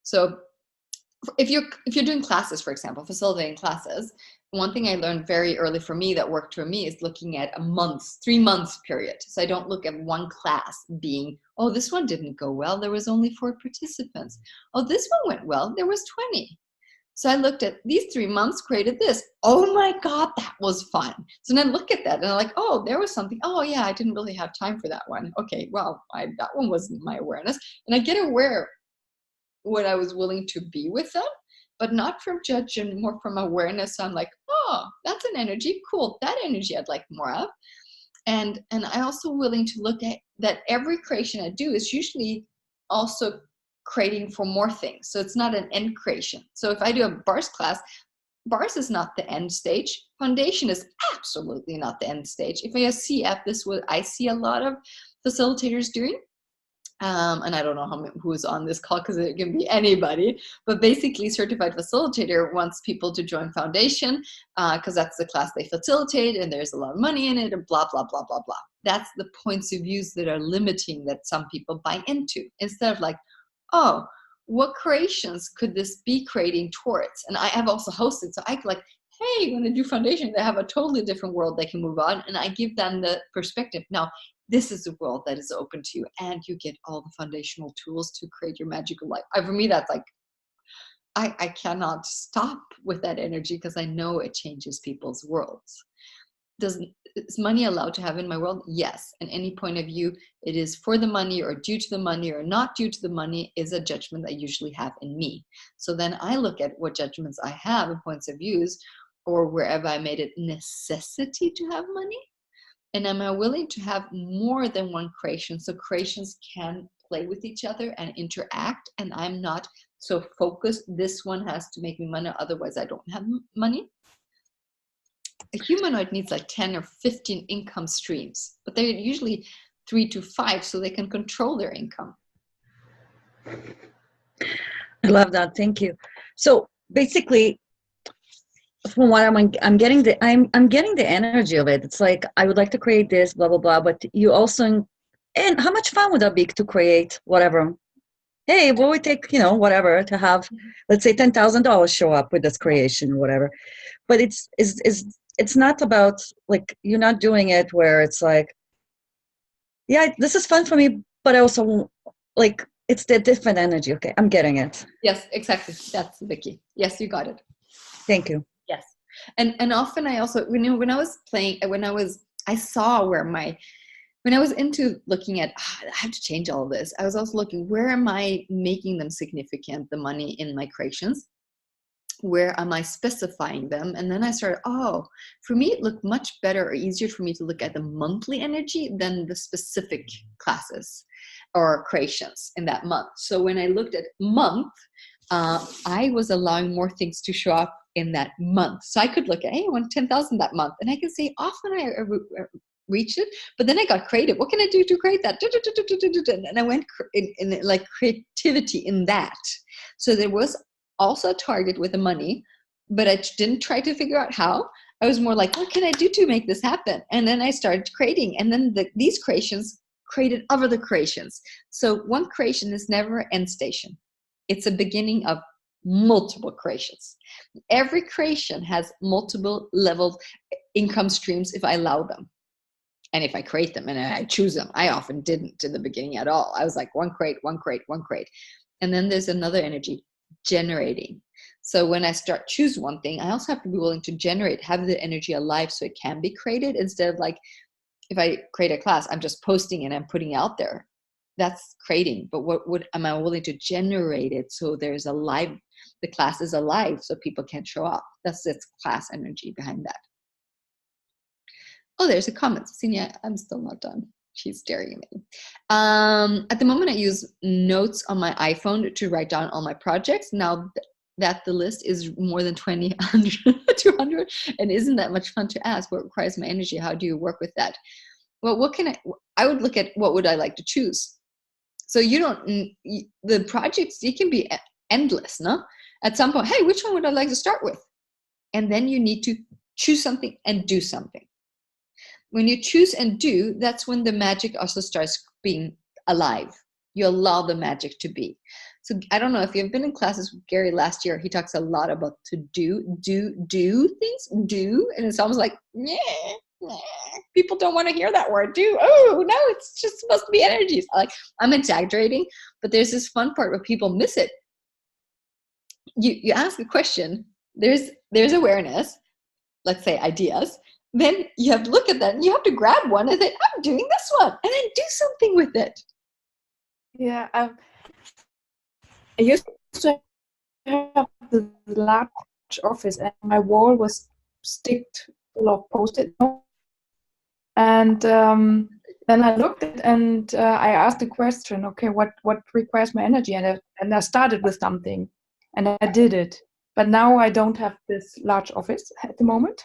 So if you're doing classes, for example, facilitating classes, one thing I learned very early for me that worked for me is looking at a month, 3 months period. So I don't look at one class being, oh, this one didn't go well. There was only 4 participants. Oh, this one went well. There was 20. So I looked at these 3 months, created this. Oh my God, that was fun. So then I look at that and I'm like, oh, there was something. Oh yeah, I didn't really have time for that one. Okay, well, that one wasn't my awareness. And I get aware what I was willing to be with them, but not from judgment, more from awareness. So I'm like, oh, that's an energy. Cool. That energy I'd like more of. And I also willing to look at that every creation I do is usually also creating for more things. So it's not an end creation. So if I do a bars class, bars is not the end stage. Foundation is absolutely not the end stage. If I see CF, this what I see a lot of facilitators doing. And I don't know who's on this call because it can be anybody, but basically certified facilitator wants people to join foundation because that's the class they facilitate and there's a lot of money in it and blah, blah, blah, blah, blah. That's the points of views that are limiting that some people buy into instead of like, oh, what creations could this be creating towards? And I have also hosted, so I could like, hey, when they do foundation, they have a totally different world they can move on. And I give them the perspective. Now, this is a world that is open to you and you get all the foundational tools to create your magical life. For me, that's like, I cannot stop with that energy because I know it changes people's worlds. Is money allowed to have in my world? Yes. And any point of view, it is for the money or due to the money or not due to the money is a judgment I usually have in me. So then I look at what judgments I have and points of views or wherever I made it necessity to have money. And am I willing to have more than one creation? So creations can play with each other and interact, and I'm not so focused. This one has to make me money, otherwise I don't have money. A humanoid needs like 10 or 15 income streams, but they're usually 3 to 5 so they can control their income. I love that. Thank you. So basically, from what I'm getting the energy of it. It's like, I would like to create this, blah blah blah. But you also, and how much fun would that be to create whatever? Hey, what would take, whatever, to have, let's say, $10,000 show up with this creation, whatever. But it's not about, like, you're not doing it where it's like, yeah, this is fun for me, but I also, like, it's the different energy. Okay, I'm getting it. Yes, exactly. That's the key. Yes, you got it. Thank you. Yes. And often I also, when I was playing, I saw where when I was into looking at, I have to change all of this. I was also looking, where am I making them significant, the money in my creations? Where am I specifying them? And then I started, for me, it looked much better or easier for me to look at the monthly energy than the specific classes or creations in that month. So when I looked at month, I was allowing more things to show up in that month. So I could look at, hey, I want 10,000 that month. And I can say, often I reach it, but then I got creative. What can I do to create that? And I went in like creativity in that. So there was also a target with the money, but I didn't try to figure out how. I was more like, what can I do to make this happen? And then I started creating. And then these creations created other creations. So one creation is never an end station. It's a beginning of multiple creations. Every creation has multiple level income streams if I allow them. And if I create them and I choose them. I often didn't in the beginning at all. I was like, one crate. And then there's another energy, generating. So when I start choose one thing, I also have to be willing to generate, have the energy alive so it can be created, instead of like, if I create a class, I'm just posting and I'm putting it out there. That's creating. But am I willing to generate it so there's the class is alive so people can show up? That's its class energy behind that. Oh, there's a comment. Senior, I'm still not done. She's staring at me. At the moment, I use notes on my iPhone to write down all my projects. Now that the list is more than 200, and isn't that much fun to ask what requires my energy? How do you work with that? Well, I would look at what would I like to choose. So the projects, it can be endless, no? At some point, hey, which one would I like to start with? And then you need to choose something and do something. When you choose and do, that's when the magic also starts being alive. You allow the magic to be. So I don't know if you've been in classes with Gary last year, he talks a lot about to do things, and it's almost like, people don't want to hear that word, do. Oh, no, it's just supposed to be energies. I'm exaggerating, but there's this fun part where people miss it. You ask a question, there's awareness, let's say ideas, then you have to look at that and you have to grab one and say, I'm doing this one, and then do something with it. Yeah, I used to have the large office and my wall was sticked full of Post-it notes. And then I looked at it and I asked the question, okay, what requires my energy? And I started with something and I did it. But now I don't have this large office at the moment.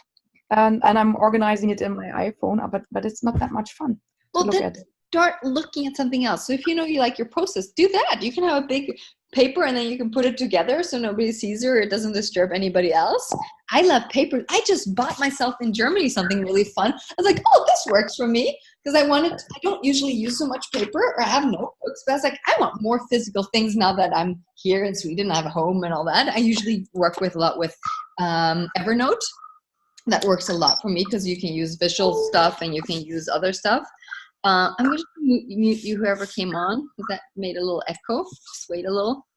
And I'm organizing it in my iPhone, but it's not that much fun to look at. Start looking at something else. So if you like your post-its, do that. You can have a big paper and then you can put it together so nobody sees it or it doesn't disturb anybody else. I love paper. I just bought myself in Germany something really fun. I was like, oh, this works for me, because I don't usually use so much paper or I have notebooks, but I was like, I want more physical things now that I'm here in Sweden. I have a home and all that. I usually work a lot with Evernote. That works a lot for me because you can use visual stuff and you can use other stuff. I'm going to mute you, whoever came on, because that made a little echo. Just wait a little.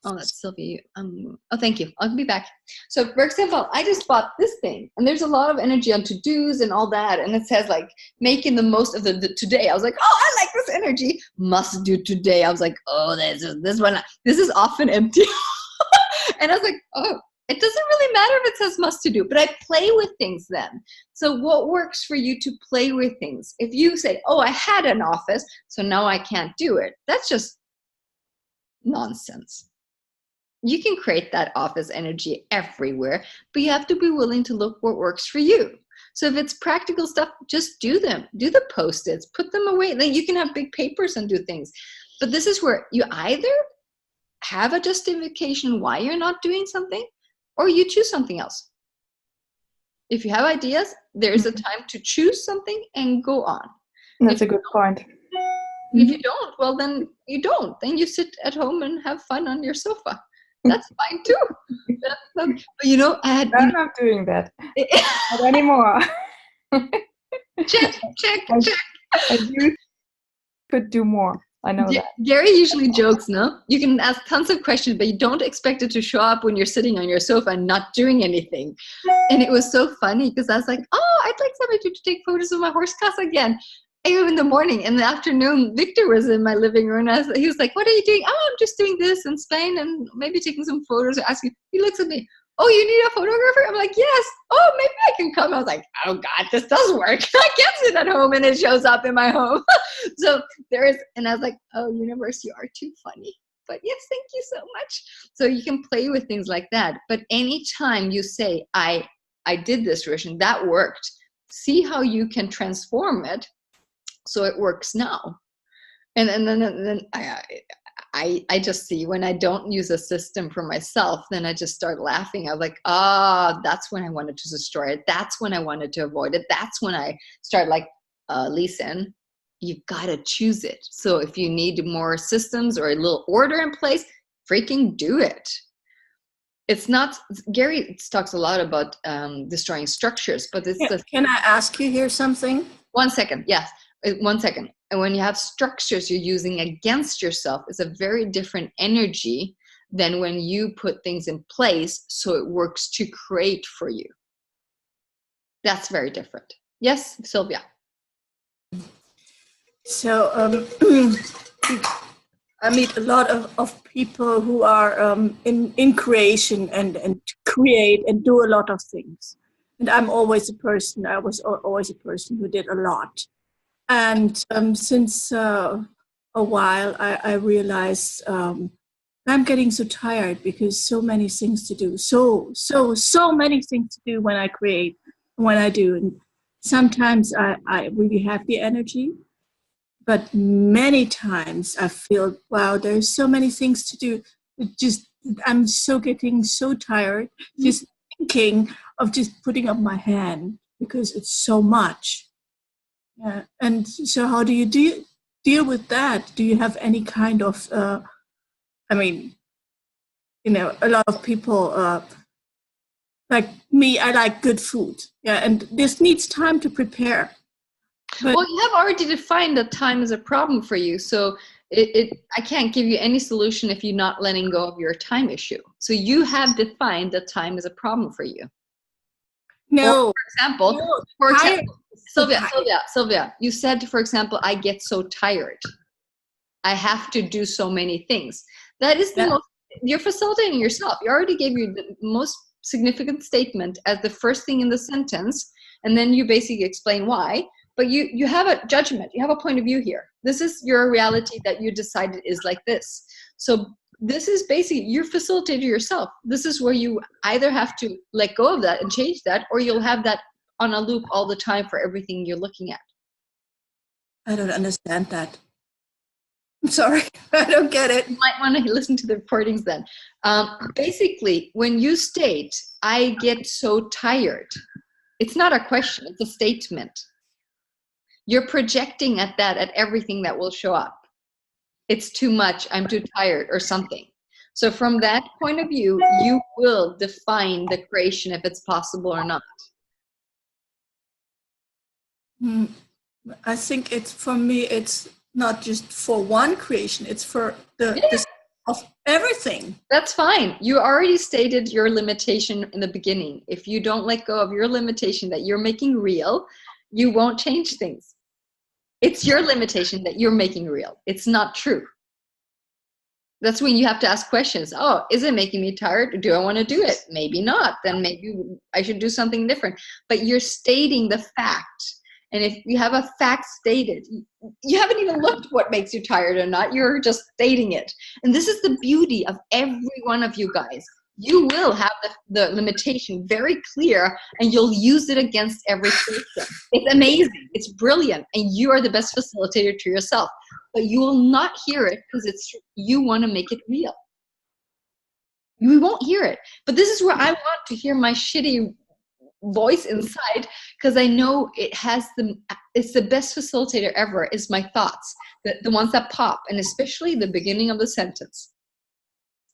Oh, that's Sylvia. Oh, thank you. I'll be back. So, for example, I just bought this thing, and there's a lot of energy on to-dos and all that, and it says, like, making the most of the today. I was like, oh, I like this energy. Must do today. I was like, oh, this one. This is often empty. And I was like, oh, It doesn't really matter if it says must to do, but I play with things then. So what works for you to play with things? If you say, oh, I had an office, so now I can't do it. That's just nonsense. You can create that office energy everywhere, but you have to be willing to look what works for you. So if it's practical stuff, just do them. Do the Post-its, put them away. Then you can have big papers and do things. But this is where you either have a justification why you're not doing something, or you choose something else. If you have ideas, there's a time to choose something and go on. That's a good point. If you don't, well, then you don't. Then you sit at home and have fun on your sofa. That's fine too. But you know, I'm not doing that. Not anymore. check. I do could do more. I know that. Gary usually jokes, no? You can ask tons of questions, but you don't expect it to show up when you're sitting on your sofa and not doing anything. And it was so funny because I was like, oh, I'd like somebody to take photos of my horse class again. In the morning, in the afternoon, Victor was in my living room. He was like, what are you doing? Oh, I'm just doing this in Spain and maybe taking some photos or asking. He looks at me, oh, you need a photographer? I'm like, yes. Oh, maybe I can come. I was like, oh God, this does work. I can't sit at home and it shows up in my home. So there is, and I was like, oh, universe, you are too funny. But yes, thank you so much. So you can play with things like that. But anytime you say, I did this, Roshan, that worked, see how you can transform it so it works now. And then I just see when I don't use a system for myself, then I just start laughing. I'm like, that's when I wanted to destroy it. That's when I wanted to avoid it. That's when I start like, Lisen, you've got to choose it. So if you need more systems or a little order in place, freaking do it. It's not, Gary talks a lot about destroying structures, but it's Can I ask you here something? 1 second, yes. 1 second. And when you have structures you're using against yourself, it's a very different energy than when you put things in place so it works to create for you. That's very different. Yes, Sylvia. So I meet a lot of people who are in creation and create and do a lot of things. And I'm always a person, I was always a person who did a lot. And since a while, I realized I'm getting so tired because so many things to do, so many things to do when I create, when I do. And sometimes I really have the energy, but many times I feel, wow, there's so many things to do. I'm getting so tired just thinking of just putting up my hand because it's so much. Yeah. And so how do you deal with that? Do you have any kind of, I mean, you know, a lot of people, like me, I like good food. Yeah, and this needs time to prepare. But well, you have already defined that time is a problem for you. So I can't give you any solution if you're not letting go of your time issue. So you have defined that time is a problem for you. no, Or, for example, Sylvia, you said, for example, I get so tired. I have to do so many things. That is the most, you're facilitating yourself. You already gave you the most significant statement as the first thing in the sentence, and then you basically explain why. But you have a judgment. You have a point of view here. This is your reality that you decided is like this. So this is basically, you're facilitating yourself. This is where you either have to let go of that and change that, or you'll have that on a loop all the time for everything you're looking at. I don't understand that. I'm sorry, I don't get it. You might want to listen to the recordings then. Basically, when you state, I get so tired, it's not a question, it's a statement. You're projecting at that, at everything that will show up. It's too much, I'm too tired, or something. So from that point of view, you will define the creation if it's possible or not. I think it's, for me, it's not just for one creation, it's for the of everything. That's fine. You already stated your limitation in the beginning. If you don't let go of your limitation that you're making real, you won't change things. It's your limitation that you're making real. It's not true. That's when you have to ask questions. Oh, is it making me tired? Do I want to do it? Maybe not. Then maybe I should do something different. But you're stating the fact. And if you have a fact stated, you haven't even looked what makes you tired or not. You're just stating it. And this is the beauty of every one of you guys. You will have the limitation very clear, and you'll use it against every person. It's amazing. It's brilliant. And you are the best facilitator to yourself. But you will not hear it because you want to make it real. You won't hear it. But this is where I want to hear my shitty voice inside, because I know it's the best facilitator ever is my thoughts, the ones that pop, and especially the beginning of the sentence.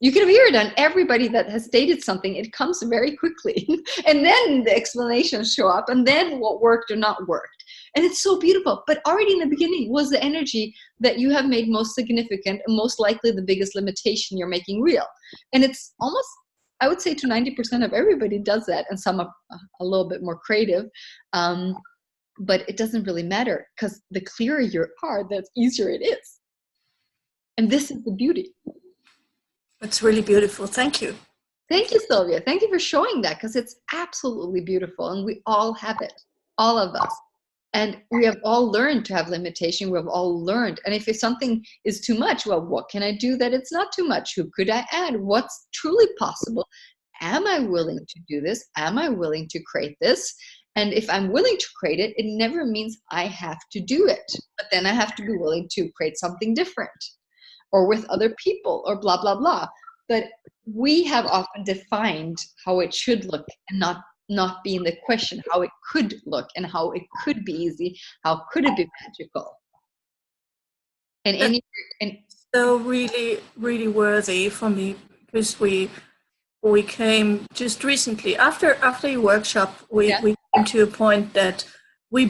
You can hear it on everybody that has stated something. It comes very quickly. And then the explanations show up, and then what worked or not worked. And it's so beautiful. But already in the beginning was the energy that you have made most significant and most likely the biggest limitation you're making real. And it's almost, I would say, to 90% of everybody does that, and some are a little bit more creative. But it doesn't really matter, because the clearer you are, the easier it is. And this is the beauty. That's really beautiful. Thank you. Thank you, Sylvia. Thank you for showing that, because it's absolutely beautiful, and we all have it, all of us. And we have all learned to have limitation. We have all learned. And if something is too much, well, what can I do that it's not too much? Who could I add? What's truly possible? Am I willing to do this? Am I willing to create this? And if I'm willing to create it, it never means I have to do it. But then I have to be willing to create something different, or with other people, or blah, blah, blah. But we have often defined how it should look, and not be in the question how it could look, and how it could be easy, how could it be magical. And so really, really worthy for me, because we came just recently after your workshop, we came to a point that we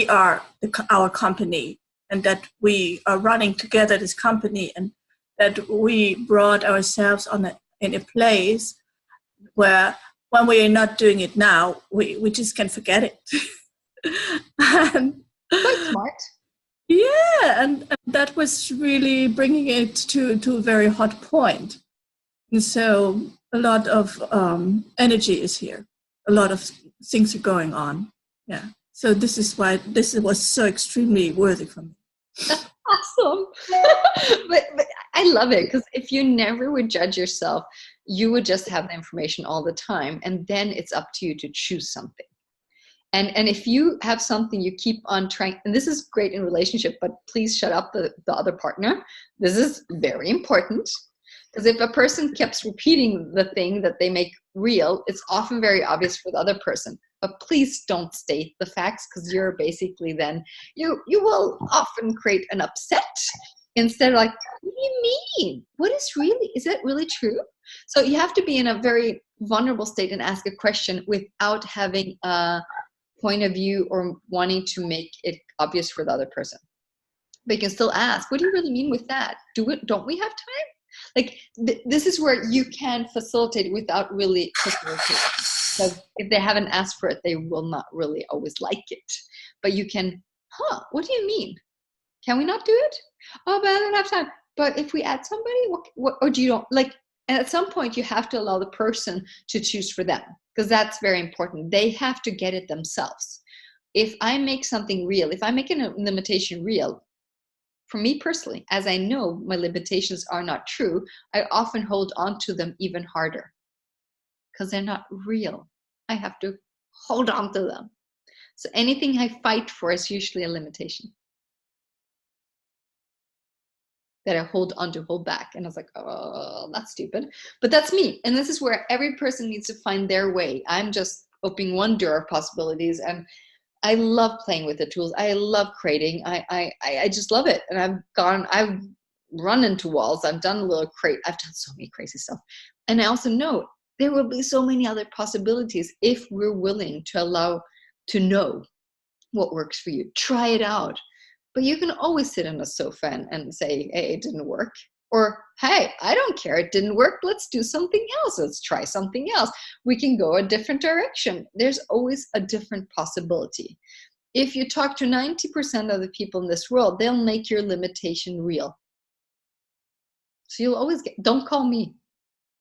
are our company, and that we are running together this company, and that we brought ourselves in a place where, when we are not doing it now, we just can forget it. And, quite smart. Yeah, and that was really bringing it to a very hot point. And so a lot of energy is here. A lot of things are going on. Yeah. So this is why this was so extremely worthy for me. That's awesome. but I love it, because if you never would judge yourself, you would just have the information all the time, and then it's up to you to choose something. And if you have something you keep on trying, and this is great in relationship, but please shut up the other partner. This is very important, because if a person keeps repeating the thing that they make real, it's often very obvious for the other person. But please don't state the facts, because you're basically then, you will often create an upset, instead of like, what do you mean? Is that really true? So you have to be in a very vulnerable state and ask a question without having a point of view or wanting to make it obvious for the other person. But you can still ask, what do you really mean with that? Don't we have time? Like, this is where you can facilitate without really facilitating. Because if they haven't asked for it, they will not really always like it. But you can, what do you mean? Can we not do it? Oh, but I don't have time. But if we add somebody, what or do you don't like? And at some point, you have to allow the person to choose for them, because that's very important. They have to get it themselves. If I make something real, if I make a limitation real, for me personally, as I know my limitations are not true, I often hold on to them even harder, because they're not real. I have to hold on to them. So anything I fight for is usually a limitation that I hold back. And I was like, oh, that's stupid. But that's me. And this is where every person needs to find their way. I'm just opening one door of possibilities. And I love playing with the tools. I love creating. I just love it. And I've run into walls. I've done I've done so many crazy stuff. And I also know there will be so many other possibilities if we're willing to allow to know what works for you. Try it out. But you can always sit on a sofa and say, hey, it didn't work. Or, hey, I don't care, it didn't work. Let's do something else. Let's try something else. We can go a different direction. There's always a different possibility. If you talk to 90% of the people in this world, they'll make your limitation real. So you'll always get, don't call me.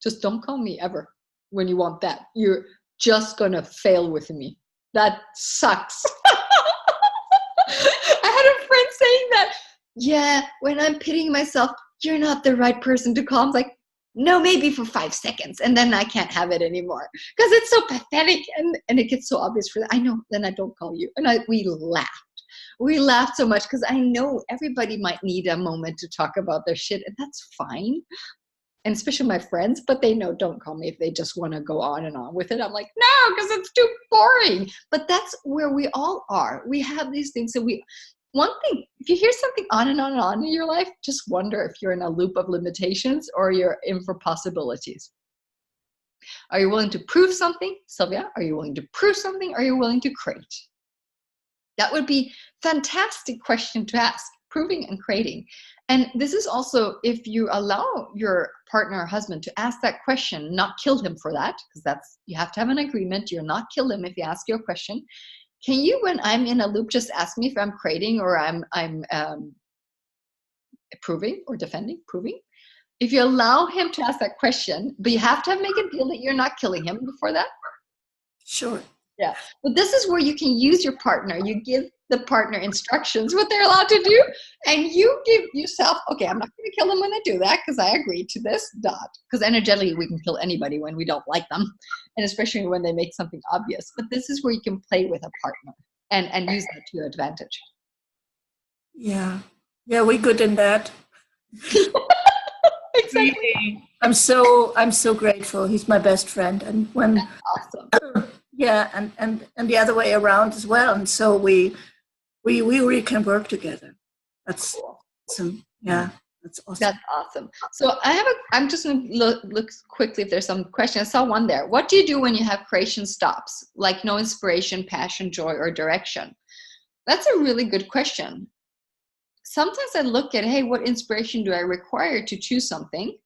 Just don't call me ever when you want that. You're just going to fail with me. That sucks. I had a friend saying that, yeah, when I'm pitying myself, you're not the right person to call. I'm like, no, maybe for 5 seconds. And then I can't have it anymore because it's so pathetic. And it gets so obvious for that. I know, then I don't call you. And we laughed. We laughed so much because I know everybody might need a moment to talk about their shit. And that's fine. And especially my friends, but they know, don't call me if they just want to go on and on with it. I'm like, no, because it's too boring. But that's where we all are. We have these things. So one thing, if you hear something on and on and on in your life, just wonder if you're in a loop of limitations or you're in for possibilities. Are you willing to prove something, Sylvia? Are you willing to prove something? Are you willing to create? That would be a fantastic question to ask, proving and creating. And this is also, if you allow your partner or husband to ask that question, not kill him for that, because you have to have an agreement. You're not kill him if you ask your question. Can you, when I'm in a loop, just ask me if I'm creating or I'm proving or defending, proving? If you allow him to ask that question, but you have to make a deal that you're not killing him before that. Sure. Yeah. But this is where you can use your partner. You give the partner instructions, what they're allowed to do. And you give yourself, okay, I'm not going to kill them when I do that because I agreed to this, dot. Because energetically, we can kill anybody when we don't like them. And especially when they make something obvious. But this is where you can play with a partner and use that to your advantage. Yeah. Yeah, we're good in that. Exactly. Really. I'm so grateful. He's my best friend. And when That's awesome. yeah, and the other way around as well. And so we really can work together. That's cool. awesome. Yeah, that's awesome. That's awesome. So I'm just going to look quickly if there's some questions. I saw one there. What do you do when you have creation stops, like no inspiration, passion, joy, or direction? That's a really good question. Sometimes I look at, hey, what inspiration do I require to choose something?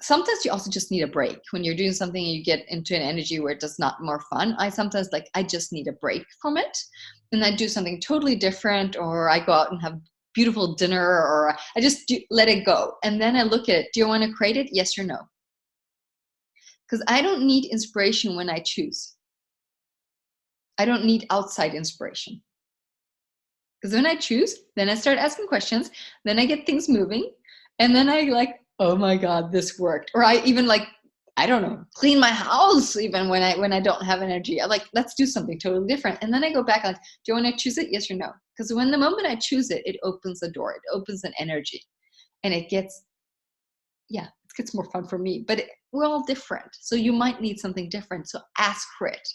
Sometimes you also just need a break. When you're doing something and you get into an energy where it's just not more fun, I sometimes I just need a break from it. And I do something totally different, or I go out and have beautiful dinner, or I just let it go. And then I look at it. Do you want to create it? Yes or no? Because I don't need inspiration when I choose. I don't need outside inspiration. Because when I choose, then I start asking questions, then I get things moving, and then I oh my God, this worked. Or I even I don't know, clean my house even when I don't have energy. I let's do something totally different. And then I go back do you want to choose it? Yes or no? Because when the moment I choose it, it opens the door. It opens an energy. And it gets more fun for me. But we're all different. So you might need something different. So ask for it.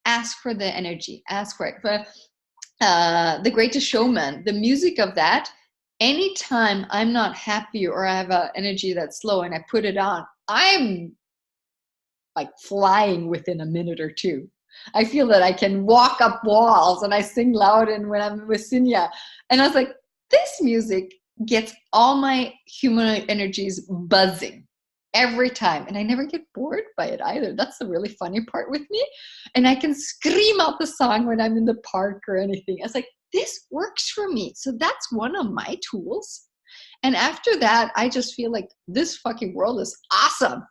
Ask for the energy. Ask for it. For The Greatest Showman, the music of that, anytime I'm not happy or I have an energy that's slow and I put it on, I'm flying within a minute or two. I feel that I can walk up walls and I sing loud and when I'm with Sinya. And I was like, this music gets all my human energies buzzing every time. And I never get bored by it either. That's the really funny part with me. And I can scream out the song when I'm in the park or anything. I was like, this works for me. So that's one of my tools. And after that, I just feel like this fucking world is awesome.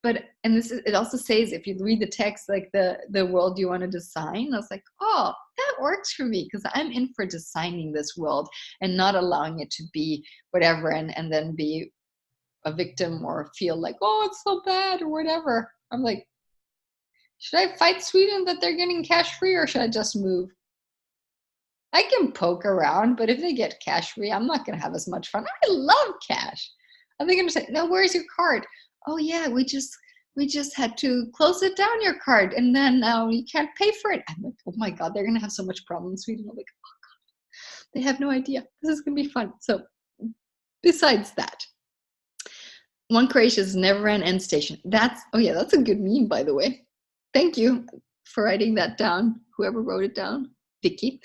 It also says, if you read the text, the world you want to design, I was like, oh, that works for me because I'm in for designing this world and not allowing it to be whatever and then be a victim or feel like, oh, it's so bad or whatever. I'm like, should I fight Sweden that they're getting cash free or should I just move? I can poke around, but if they get cash free, I'm not going to have as much fun. I love cash. Are they going to say, no, where's your card? Oh yeah, we just had to close it down, your card, and then now you can't pay for it. I'm like, oh my God, they're going to have so much problem in Sweden. I'm like, oh God, they have no idea. This is going to be fun. So besides that, one creation is never an end station. That's a good meme, by the way. Thank you for writing that down. Whoever wrote it down, Vicky.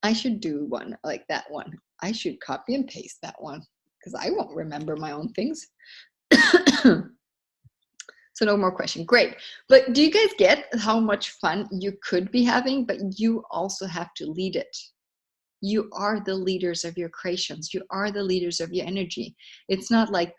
I should do one like that one. I should copy and paste that one because I won't remember my own things. So no more question. Great. But do you guys get how much fun you could be having, but you also have to lead it? You are the leaders of your creations. You are the leaders of your energy. It's not like,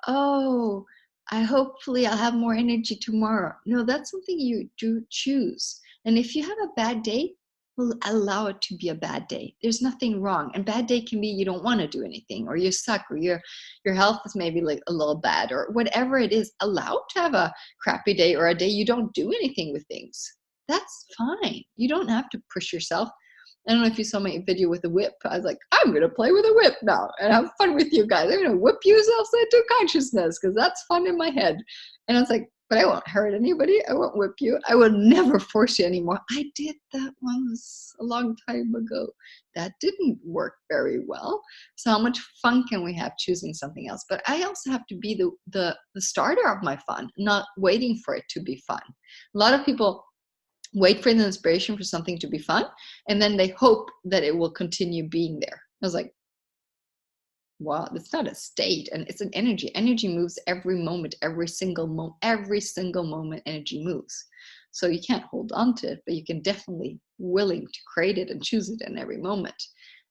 oh, hopefully I'll have more energy tomorrow. No, that's something you do choose. And if you have a bad day, well, allow it to be a bad day. There's nothing wrong. And bad day can be you don't want to do anything, or you suck, or your health is maybe like a little bad, or whatever it is. Allow it to have a crappy day, or a day you don't do anything with things. That's fine. You don't have to push yourself. I don't know if you saw my video with the whip. I was like, I'm going to play with a whip now and have fun with you guys. I'm going to whip yourselves into consciousness because that's fun in my head. And I was like, but I won't hurt anybody. I won't whip you. I will never force you anymore. I did that once a long time ago. That didn't work very well. So how much fun can we have choosing something else? But I also have to be the starter of my fun, not waiting for it to be fun. A lot of people wait for the inspiration for something to be fun, and then they hope that it will continue being there. I was like, wow, it's not a state, and it's an energy. Energy moves every moment, every single moment energy moves. So you can't hold on to it, but you can definitely willing to create it and choose it in every moment.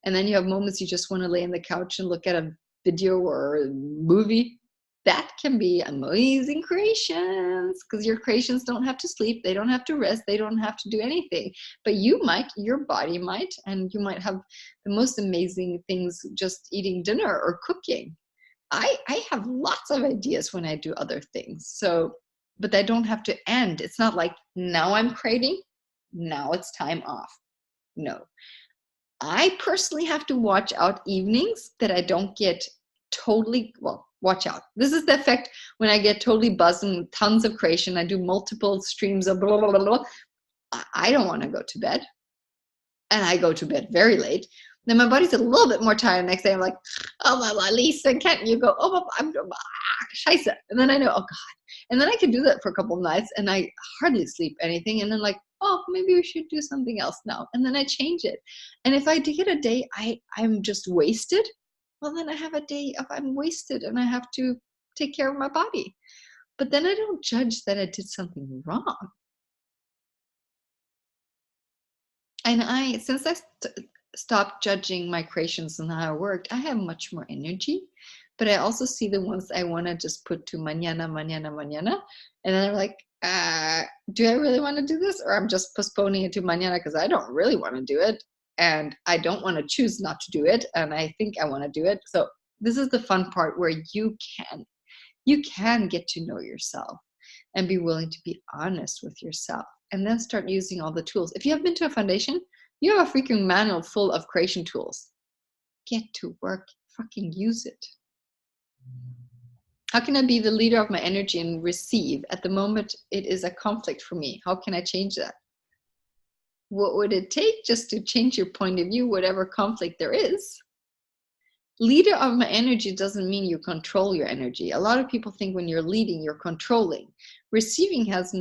And then you have moments you just want to lay on the couch and look at a video or a movie. That can be amazing creations, because your creations don't have to sleep, they don't have to rest, they don't have to do anything. But your body might, and you might have the most amazing things just eating dinner or cooking. I have lots of ideas when I do other things. So, but they don't have to end. It's not like now I'm creating, now it's time off. No. I personally have to watch out evenings that I don't get totally, well, watch out. This is the effect when I get totally buzzed and tons of creation. I do multiple streams of blah, blah, blah, blah. I don't want to go to bed. And I go to bed very late. Then my body's a little bit more tired the next day. I'm like, oh, my Lisa, can't you go? Oh, I'm scheiße. And then I know, oh, God. And then I can do that for a couple of nights, and I hardly sleep anything. And then like, oh, maybe we should do something else now. And then I change it. And if I get a day I'm just wasted, well, then I have a day of I'm wasted and I have to take care of my body. But then I don't judge that I did something wrong. And since I stopped judging my creations and how I worked, I have much more energy. But I also see the ones I want to just put to mañana. And then I'm like, do I really want to do this? Or I'm just postponing it to mañana because I don't really want to do it. And I don't want to choose not to do it. And I think I want to do it. So this is the fun part where you can get to know yourself and be willing to be honest with yourself, and then start using all the tools. If you have been to a foundation, you have a freaking manual full of creation tools. Get to work, fucking use it. How can I be the leader of my energy and receive? At the moment, it is a conflict for me. How can I change that? What would it take just to change your point of view, whatever conflict there is? Leader of my energy doesn't mean you control your energy. A lot of people think when you're leading, you're controlling. Receiving is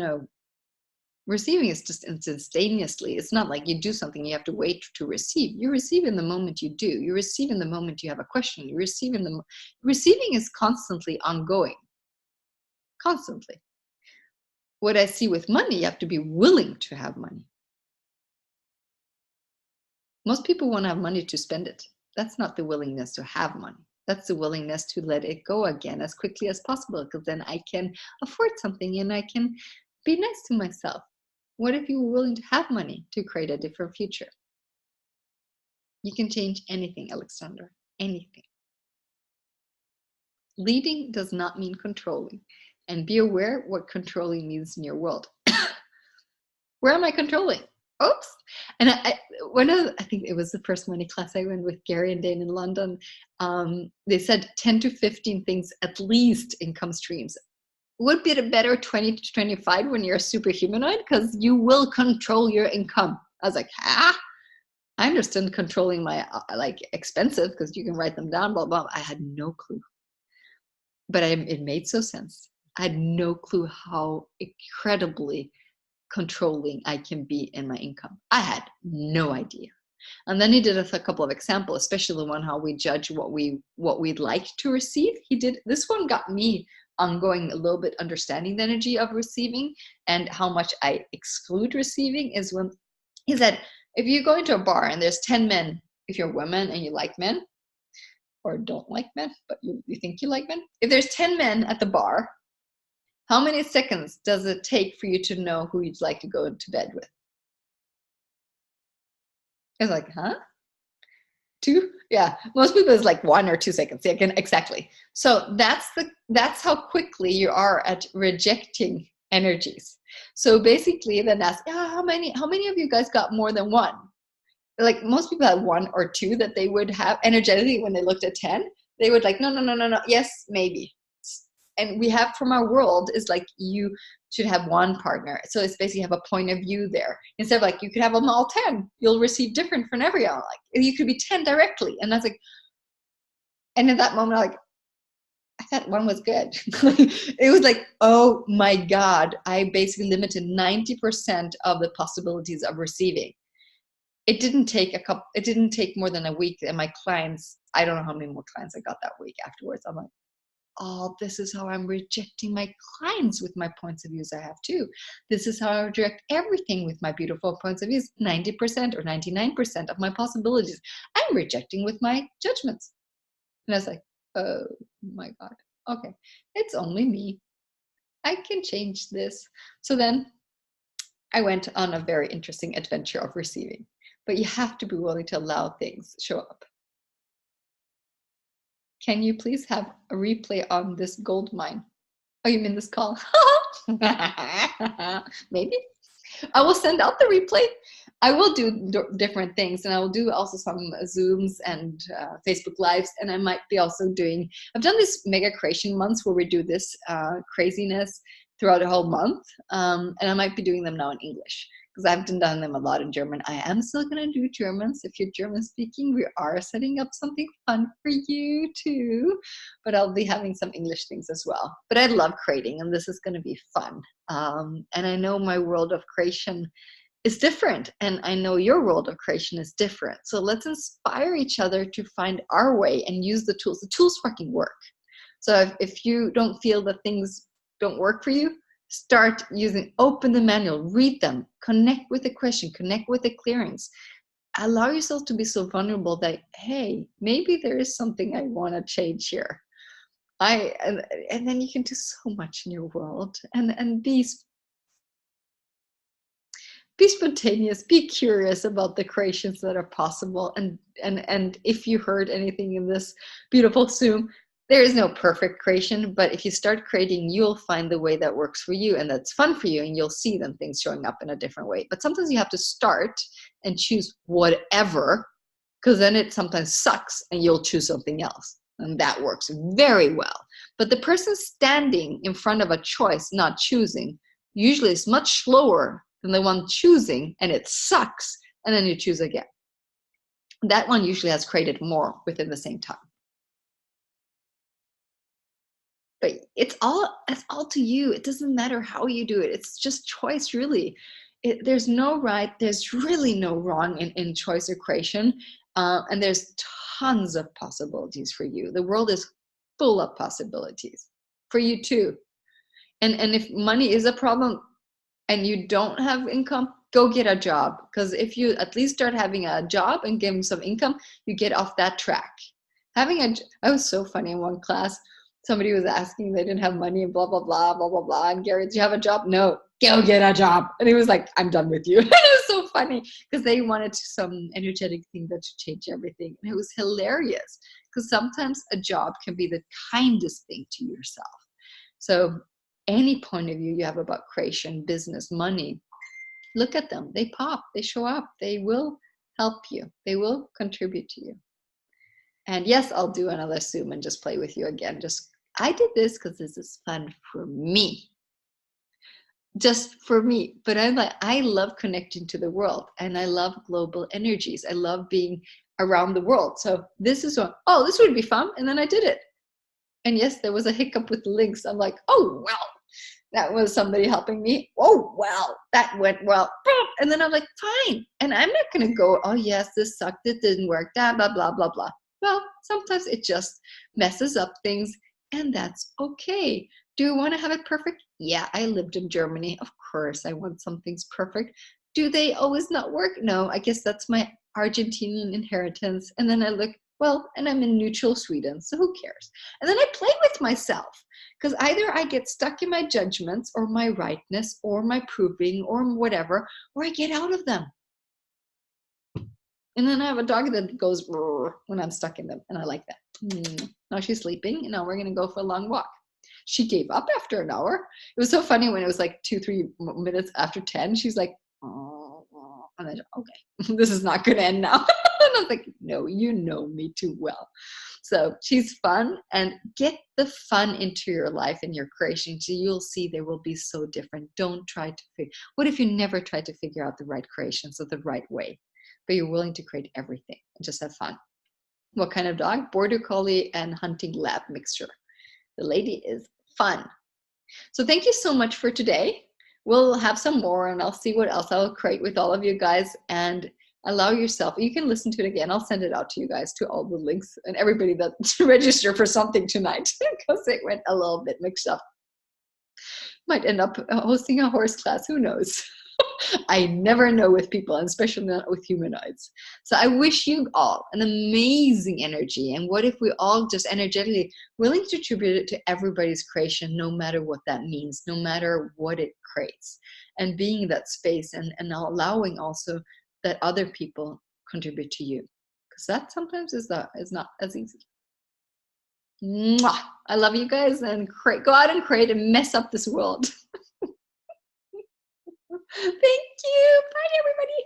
just instantaneously. It's not like you do something, you have to wait to receive. You receive in the moment you do. You receive in the moment you have a question. Receiving is constantly ongoing. Constantly. What I see with money, you have to be willing to have money. Most people want to have money to spend it. That's not the willingness to have money. That's the willingness to let it go again as quickly as possible, because then I can afford something and I can be nice to myself. What if you were willing to have money to create a different future? You can change anything, Alexandra, anything. Leading does not mean controlling. And be aware what controlling means in your world. Where am I controlling? Oops. And I think it was the first money class I went with Gary and Dane in London. They said 10 to 15 things, at least income streams. Would be better 20 to 25 when you're a superhumanoid, because you will control your income. I was like, I understand controlling my expenses because you can write them down, blah, blah. I had no clue. But it made so sense. I had no clue how incredibly controlling I can be in my income. I had no idea. And then he did a couple of examples, especially the one how we judge what we'd like to receive. He did this one, got me ongoing a little bit understanding the energy of receiving and how much I exclude receiving. Is when he said, if you go into a bar and there's 10 men, if you're a woman and you like men, or don't like men, but you think you like men. If there's 10 men at the bar, how many seconds does it take for you to know who you'd like to go to bed with? It's like, huh? 2? Yeah, most people is like 1 or 2 seconds. Yeah, exactly. So that's how quickly you are at rejecting energies. So basically, then ask, how many of you guys got more than 1? Like most people have 1 or 2 that they would have energetically when they looked at 10. They would like, no, yes, maybe. And we have from our world is like you should have 1 partner. So it's basically have a point of view there. Instead of like, you could have them all 10. You'll receive different from everyone. Like you could be 10 directly. And that's like, and in that moment, like, I thought 1 was good. It was like, oh my God, I basically limited 90% of the possibilities of receiving. It didn't take more than a week. And my clients, I don't know how many more clients I got that week afterwards. I'm like, oh, this is how I'm rejecting my clients with my points of views I have too. This is how I reject everything with my beautiful points of views. 90% or 99% of my possibilities, I'm rejecting with my judgments. And I was like, oh my God, okay, it's only me. I can change this. So then I went on a very interesting adventure of receiving. But you have to be willing to allow things show up. Can you please have a replay on this gold mine? Oh, you mean this call? Maybe. I will send out the replay. I will do different things, and I will do also some Zooms and Facebook Lives, and I might be also doing, I've done this mega creation months where we do this craziness throughout the whole month, and I might be doing them now in English, because I haven't done them a lot in German. I am still going to do Germans. If you're German speaking, we are setting up something fun for you too. But I'll be having some English things as well. But I love creating, and this is going to be fun. And I know my world of creation is different, and I know your world of creation is different. So let's inspire each other to find our way and use the tools. The tools fucking work. So if you don't feel that things don't work for you, start using, open the manual, read them, connect with the question, connect with the clearings. Allow yourself to be so vulnerable that, hey, maybe there is something I want to change here. And then you can do so much in your world, and be spontaneous, be curious about the creations that are possible. And if you heard anything in this beautiful Zoom, there is no perfect creation, but if you start creating, you'll find the way that works for you and that's fun for you, and you'll see them things showing up in a different way. But sometimes you have to start and choose whatever, because then it sometimes sucks and you'll choose something else. And that works very well. But the person standing in front of a choice, not choosing, usually is much slower than the one choosing, and it sucks, and then you choose again. That one usually has created more within the same time. But it's all to you. It doesn't matter how you do it. It's just choice, really. There's no right. There's really no wrong in choice or creation. And there's tons of possibilities for you. The world is full of possibilities for you too. And if money is a problem and you don't have income, go get a job. Because if you at least start having a job and getting some income, you get off that track. I was so funny in one class. Somebody was asking, they didn't have money and blah, blah, blah, blah, blah, blah. And Gary, do you have a job? No, go get a job. And he was like, I'm done with you. It was so funny because they wanted some energetic thing that should change everything. And it was hilarious because sometimes a job can be the kindest thing to yourself. So any point of view you have about creation, business, money, look at them. They pop, they show up, they will help you. They will contribute to you. And yes, I'll do another Zoom and just play with you again. I did this because this is fun for me. Just for me. But I love connecting to the world, and I love global energies. I love being around the world. So this is this would be fun. And then I did it. And yes, there was a hiccup with the links. I'm like, oh, well, that was somebody helping me. Oh, well, that went well. And then I'm like, fine. And I'm not going to go, oh, yes, this sucked. It didn't work. Blah, blah, blah, blah, blah. Well, sometimes it just messes up things, and that's okay. Do you want to have it perfect? Yeah, I lived in Germany. Of course, I want some things perfect. Do they always not work? No, I guess that's my Argentinian inheritance. And then I look, Well, and I'm in neutral Sweden, so who cares? And then I play with myself, because either I get stuck in my judgments or my rightness or my proving or whatever, or I get out of them. And then I have a dog that goes when I'm stuck in them, and I like that. Now she's sleeping, and now we're going to go for a long walk. She gave up after an hour. It was so funny when it was like 2-3 minutes after 10. She's like, oh, and I said, okay, this is not going to end now. And I was like, no, you know me too well. So she's fun, and get the fun into your life and your creation. So you'll see they will be so different. Don't try to figure. What if you never tried to figure out the right creations or the right way, but you're willing to create everything and just have fun? What kind of dog? Border Collie and hunting lab mixture. The lady is fun. So thank you so much for today. We'll have some more, and I'll see what else I'll create with all of you guys. And allow yourself, you can listen to it again. I'll send it out to you guys, to all the links and everybody that register for something tonight, because it went a little bit mixed up. Might end up hosting a horse class, who knows? I never know with people, and especially not with humanoids. So I wish you all an amazing energy. And what if we all just energetically willing to attribute it to everybody's creation, no matter what that means, no matter what it creates, and being that space, and allowing also that other people contribute to you, because that sometimes is not as easy. Mwah! I love you guys, and go out and create and mess up this world. Thank you. Bye, everybody.